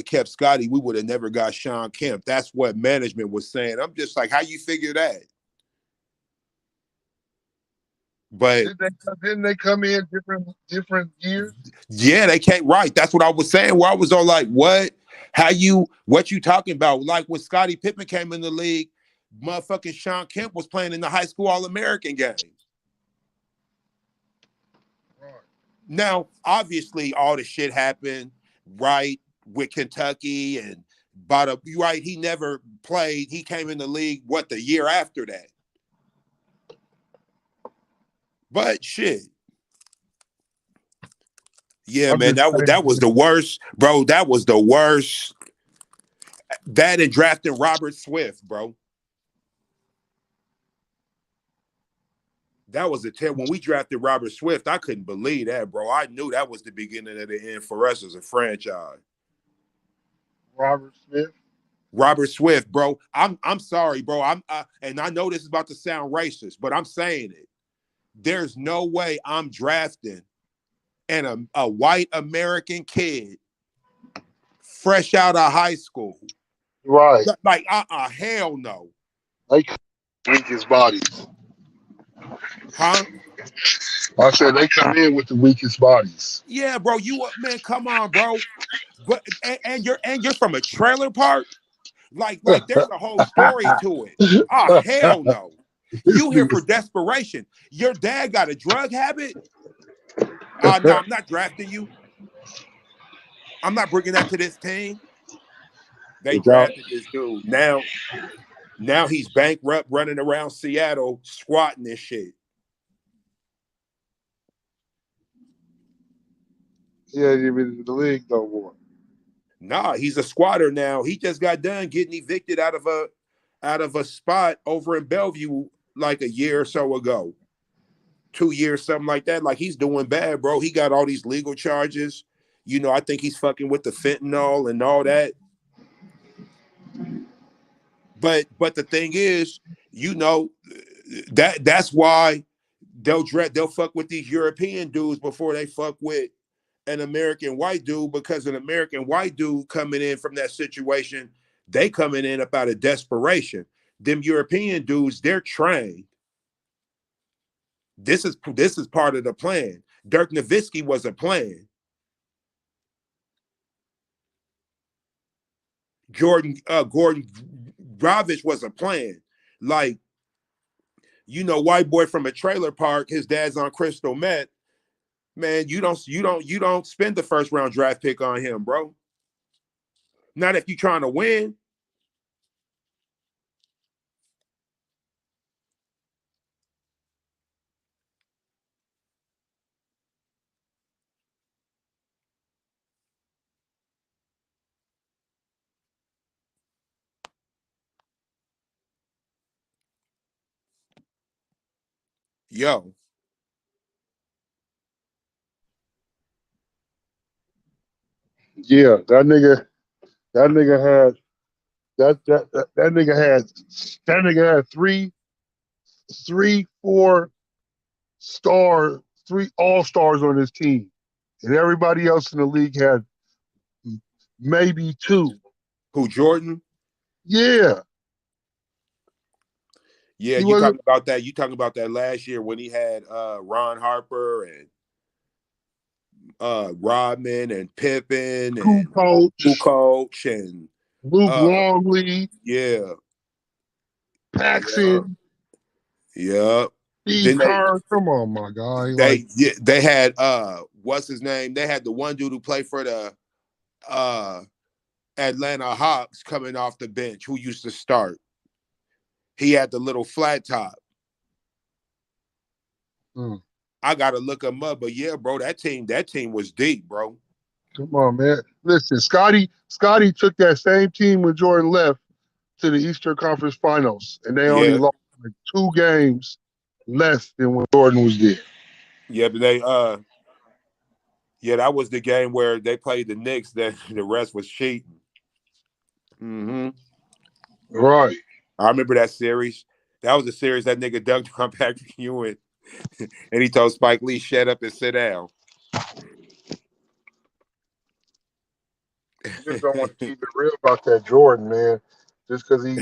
kept Scotty, we would have never got Sean Kemp. That's what management was saying. I'm just like, how you figure that? But didn't they come in different years? Yeah, they can't. Right. That's what I was saying. Where I was all like, what you talking about? Like when Scottie Pippen came in the league, motherfucking Sean Kemp was playing in the high school All-American game. Now, obviously, all the shit happened, right, with Kentucky and right, he never played. He came in the league, the year after that? But shit. Yeah, man, that was the worst, bro. That was the worst. That and drafting Robert Swift, bro. That was when we drafted Robert Swift, I couldn't believe that, bro. I knew that was the beginning of the end for us as a franchise. Robert Swift, bro. I'm sorry, bro. And I know this is about to sound racist, but I'm saying it. There's no way I'm drafting and a white American kid fresh out of high school. Right. Like, hell no. Like weakest bodies. Huh? I said they come in with the weakest bodies. Yeah, bro. Man, come on, bro. But and you're from a trailer park? Like there's a whole story to it. Oh, hell no. You here for desperation. Your dad got a drug habit? No, I'm not drafting you. I'm not bringing that to this team. They drafted this dude. Now he's bankrupt, running around Seattle, squatting this shit. Yeah, even in the league no more. Nah, he's a squatter now. He just got done getting evicted out of a spot over in Bellevue like a year or so ago. 2 years, something like that. Like, he's doing bad, bro. He got all these legal charges. You know, I think he's fucking with the fentanyl and all that. But the thing is, you know, that's why they'll fuck with these European dudes before they fuck with an American white dude, because an American white dude coming in from that situation, they coming in up out of desperation. Them European dudes, they're trained. This is part of the plan. Dirk Nowitzki was a plan. Gordon Dragic was a plan. Like, white boy from a trailer park, his dad's on crystal meth. Man, you don't spend the first round draft pick on him, bro. Not if you're trying to win. Yo. Yeah, that nigga had that nigga had three, 4 star, 3 all-stars on his team. And everybody else in the league had maybe 2. Who, Jordan? Yeah. Yeah, He you wasn't talking about that. You talking about that last year when he had Ron Harper and Rodman and Pippen and Kukoc and Luke Longley, yeah, Paxson, yeah. Steve Then Kerr. Come on, my guy. they had what's his name? They had the one dude who played for the Atlanta Hawks coming off the bench who used to start. He had the little flat top. I gotta look him up, but yeah, bro, that team was deep, bro. Come on, man. Listen, Scotty took that same team when Jordan left to the Eastern Conference Finals, and they only lost like 2 games less than when Jordan was there. Yeah, but that was the game where they played the Knicks. That the rest was cheating. Mm-hmm. Right. I remember that series. That was a series that nigga dunked on Patrick Ewing, and he told Spike Lee, "Shut up and sit down." You just don't want to keep it real about that Jordan, man. Just because he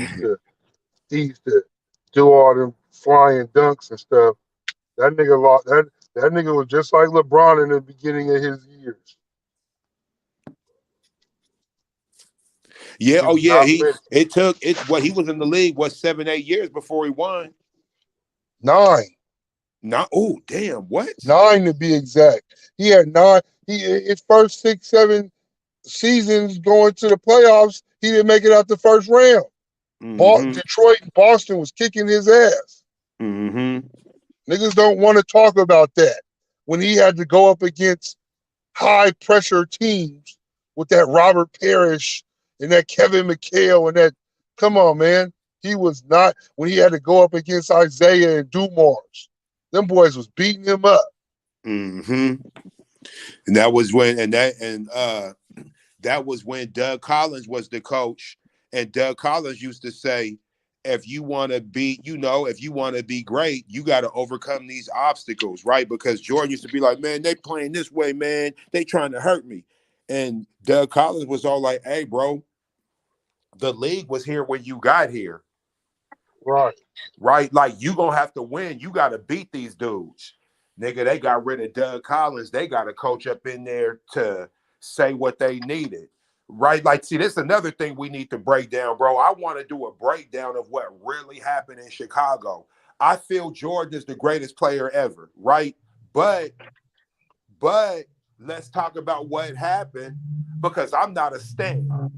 used to do all them flying dunks and stuff. That nigga lost. That nigga was just like LeBron in the beginning of his years. Yeah. Oh yeah. He was in the league 7-8 years before he won. 9. Oh damn! What? 9 to be exact. He had 9. His first 6, 7 seasons going to the playoffs, he didn't make it out the first round. Mm-hmm. Detroit and Boston was kicking his ass. Mm-hmm. Niggas don't want to talk about that. When he had to go up against high pressure teams with that Robert Parrish and that Kevin McHale and that, come on, man. He was not, when he had to go up against Isaiah and Dumars, them boys was beating him up. Mm-hmm. And that was when, that was when Doug Collins was the coach. And Doug Collins used to say, if you want to be, if you want to be great, you got to overcome these obstacles, right? Because Jordan used to be like, man, they playing this way, man. They trying to hurt me. And Doug Collins was all like, hey, bro, the league was here when you got here. Right. Right? Like, you going to have to win. You got to beat these dudes. Nigga, they got rid of Doug Collins. They got a coach up in there to say what they needed. Right? Like, see, this is another thing we need to break down, bro. I want to do a breakdown of what really happened in Chicago. I feel Jordan is the greatest player ever, right? But let's talk about what happened, because I'm not a stan.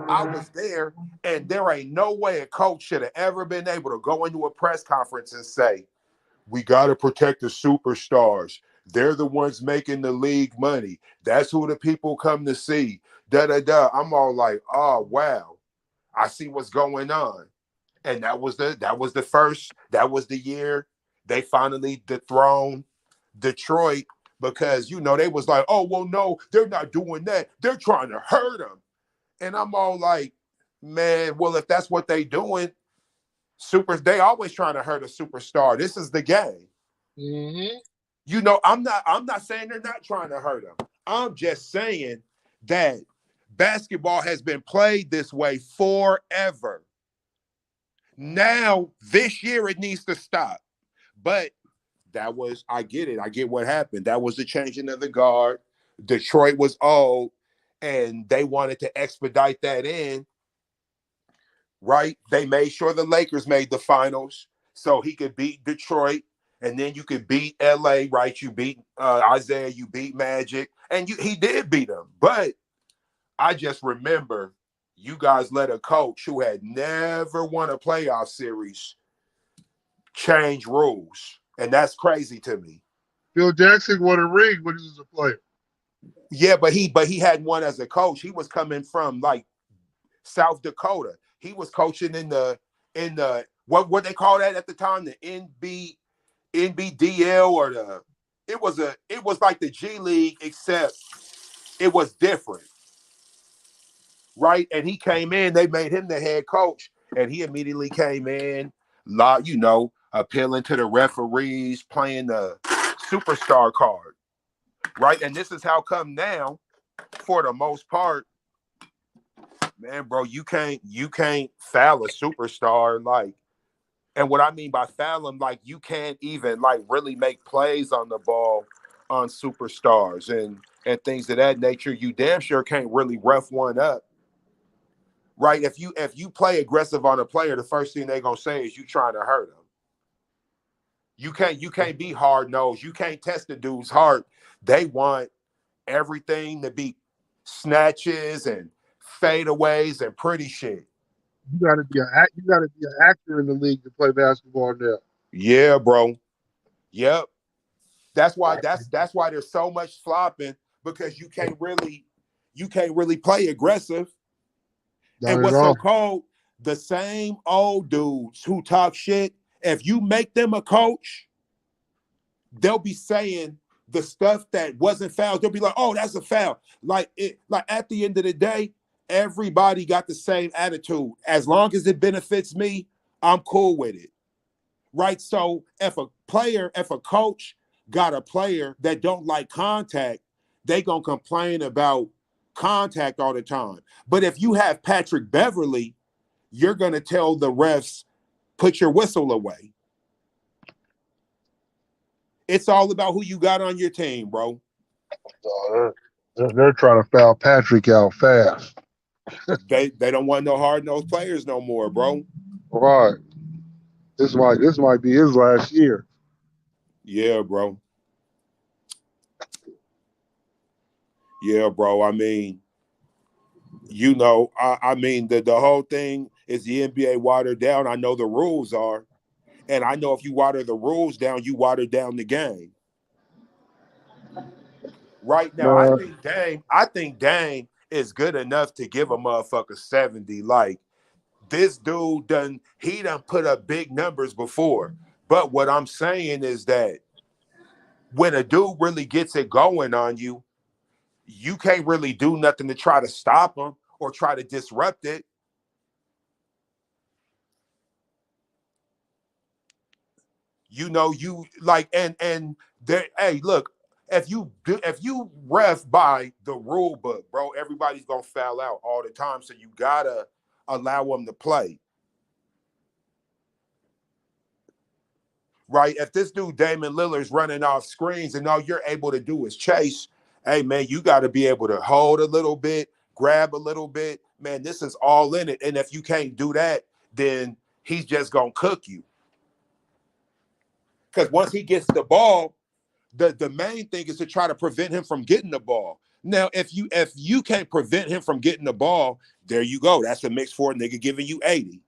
I was there, and there ain't no way a coach should have ever been able to go into a press conference and say, we got to protect the superstars. They're the ones making the league money. That's who the people come to see. I'm all like, oh wow, I see what's going on. And that was the year they finally dethroned Detroit, because they was like, oh well, no, they're not doing that. They're trying to hurt them. And I'm all like, man, well, if that's what they doing, they always trying to hurt a superstar. This is the game. Mm-hmm. I'm not saying they're not trying to hurt him. I'm just saying that basketball has been played this way forever. Now, this year, it needs to stop. But that was, I get it. I get what happened. That was the changing of the guard. Detroit was old, and they wanted to expedite that in, right? They made sure the Lakers made the finals so he could beat Detroit, and then you could beat LA, right? You beat Isaiah, you beat Magic, and he did beat them. But I just remember you guys let a coach who had never won a playoff series change rules. And that's crazy to me. Phil Jackson won a ring when he was a player. Yeah, but he hadn't won as a coach. He was coming from like South Dakota. He was coaching in the what they call that at the time, the NBDL or it was like the G League, except it was different. Right? And he came in, they made him the head coach, and he immediately came in, appealing to the referees, playing the superstar card. Right? And this is how come now, for the most part, man, bro, you can't foul a superstar. Like, and what I mean by foul him, like, you can't even like really make plays on the ball on superstars and things of that nature. You damn sure can't really rough one up. Right? If you play aggressive on a player, the first thing they're gonna say is you trying to hurt him. You can't be hard nosed. You can't test the dude's heart. They want everything to be snatches and fadeaways and pretty shit. You gotta be an actor in the league to play basketball now. Yeah, bro. Yep. That's why there's so much flopping, because you can't really play aggressive. Not and what's at all. so cold, the same old dudes who talk shit, if you make them a coach, they'll be saying the stuff that wasn't foul. They'll be like, oh, that's a foul. Like at the end of the day, everybody got the same attitude. As long as it benefits me, I'm cool with it. Right? So if a coach got a player that don't like contact, they gonna complain about contact all the time. But if you have Patrick Beverly, you're gonna tell the refs, put your whistle away. It's all about who you got on your team, bro. They're trying to foul Patrick out fast. They don't want no hard-nosed players no more, bro. Right. This might be his last year. Yeah, bro. Yeah, bro. I mean, I mean, the whole thing is the NBA watered down. I know the rules are. And I know if you water the rules down, you water down the game. Right now, I think Dame is good enough to give a motherfucker 70. Like, this dude done put up big numbers before. But what I'm saying is that when a dude really gets it going on you, you can't really do nothing to try to stop him or try to disrupt it. You like, and there, hey, look, if you ref by the rule book, bro, everybody's gonna foul out all the time. So you gotta allow them to play. Right? If this dude Damian Lillard's running off screens and all you're able to do is chase, hey man, you got to be able to hold a little bit, grab a little bit. Man, this is all in it. And if you can't do that, then he's just gonna cook you. Because once he gets the ball, the main thing is to try to prevent him from getting the ball. Now, if you can't prevent him from getting the ball, there you go. That's a mix for a nigga giving you 80.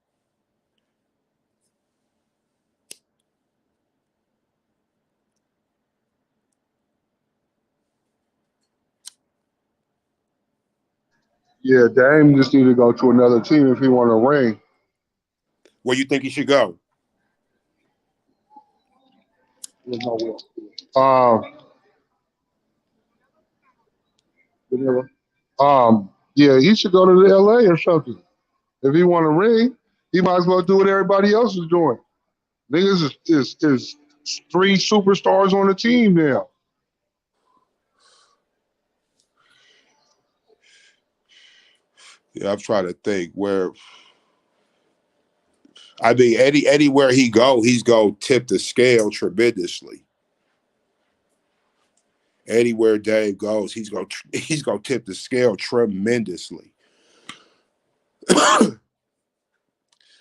Yeah, Dame just need to go to another team if he want a ring. Where you think he should go? Yeah, he should go to the LA or something. If he want a ring, he might as well do what everybody else is doing. Niggas is 3 superstars on the team now. Yeah, I'm trying to think where. I mean, anywhere he go, he's gonna tip the scale tremendously. Anywhere Dave goes, he's gonna tip the scale tremendously.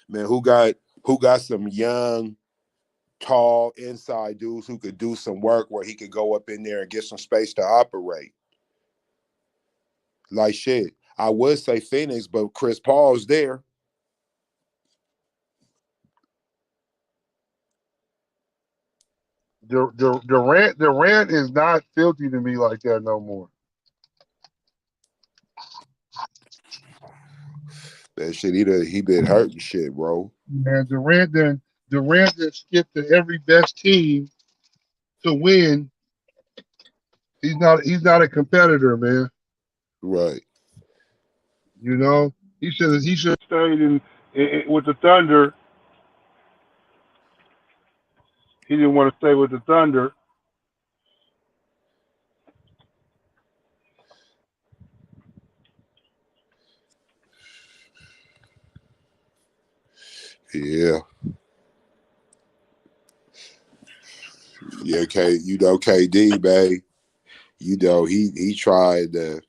Man, who got some young, tall inside dudes who could do some work where he could go up in there and get some space to operate. Like shit. I would say Phoenix, but Chris Paul's there. Durant is not filthy to me like that no more. That shit, he been hurting shit, bro. Man, Durant then skipped to every best team to win. He's not a competitor, man. Right. You know, he should have stayed in with the Thunder. He didn't want to stay with the Thunder. Yeah. Yeah, you know KD, man. You know, he tried to.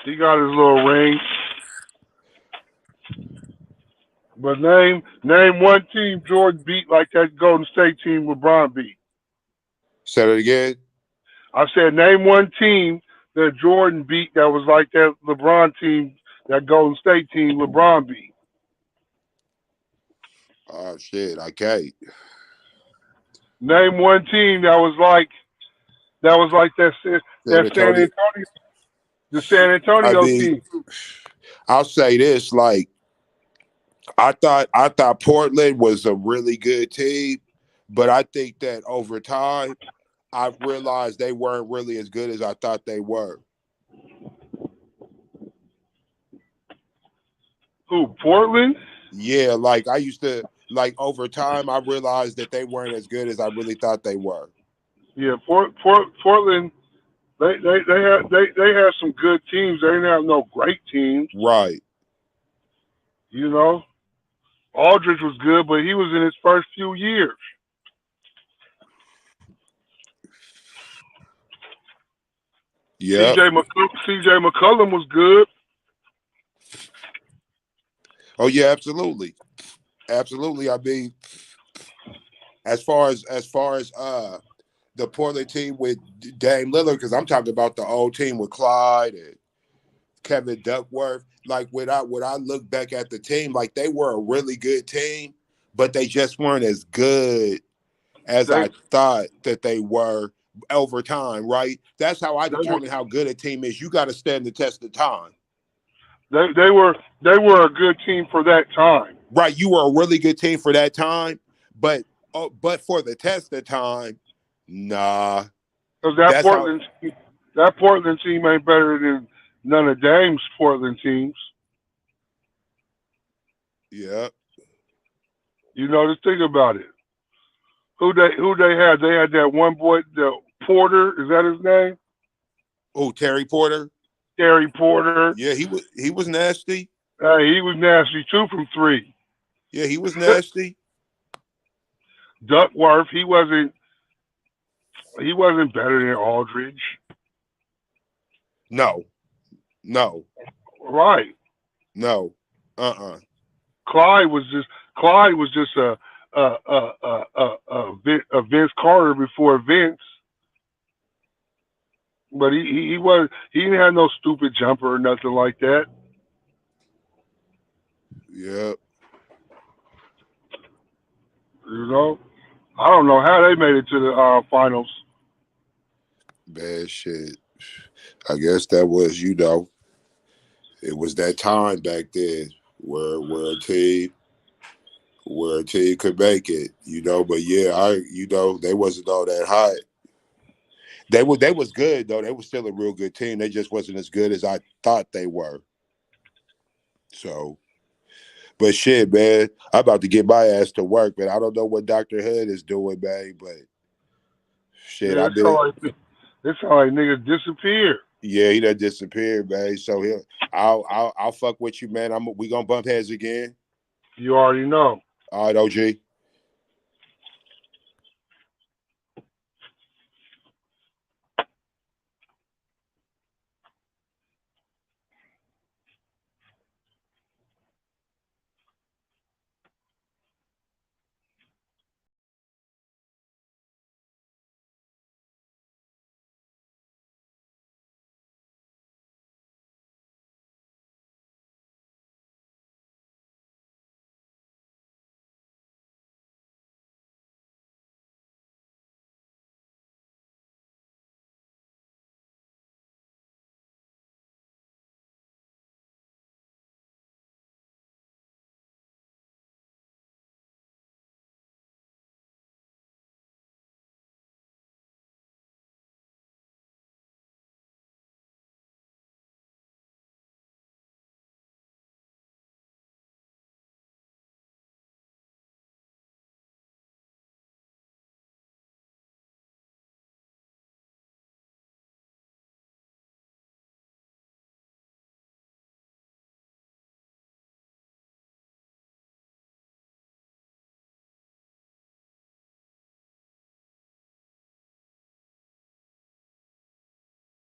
He got his little ring. But name one team Jordan beat like that Golden State team LeBron beat. Say that again. I said name one team that Jordan beat that was like that LeBron team, that Golden State team LeBron beat. Oh shit, I can't. Name one team that was like that San Antonio, the San Antonio team. I'll say this: like, I thought Portland was a really good team, but I think that over time, I realized they weren't really as good as I thought they were. Who, Portland? Yeah, like I used to. Like over time, I realized that they weren't as good as I really thought they were. Yeah, Portland. They had some good teams. They didn't have no great teams. Right. You know, Aldridge was good, but he was in his first few years. Yeah. CJ McCollum was good. Oh yeah, absolutely. Absolutely. I mean, as far as the Portland team with Dame Lillard, because I'm talking about the old team with Clyde and Kevin Duckworth. Like when I look back at the team, like they were a really good team, but they just weren't as good as I thought that they were over time, right? That's how I determine how good a team is. You got to stand the test of time. They were a good team for that time. Right, you were a really good team for that time, but for the test of time, nah. Because that Portland team ain't better than none of Dame's Portland teams. Yeah. You know, just think about it. Who they had? They had that one boy, the Porter. Is that his name? Oh, Terry Porter. Terry Porter. Yeah, he was nasty. He was nasty too from three. Yeah, he was nasty. Duckworth, he wasn't better than Aldridge. No. Right. No. Clyde was just a Vince Carter before Vince. But he didn't have no stupid jumper or nothing like that. Yeah. You know, I don't know how they made it to the finals. Bad shit. I guess that was, it was that time back then where a team could make it, But yeah, they wasn't all that hot. They was good though. They was still a real good team. They just wasn't as good as I thought they were. So, but shit, man, I'm about to get my ass to work, man. I don't know what Dr. Hood is doing, man, but shit, Yeah, it's all like niggas disappear. Yeah, he done disappeared, man. So I'll fuck with you, man. We gonna bump heads again. You already know. All right, OG.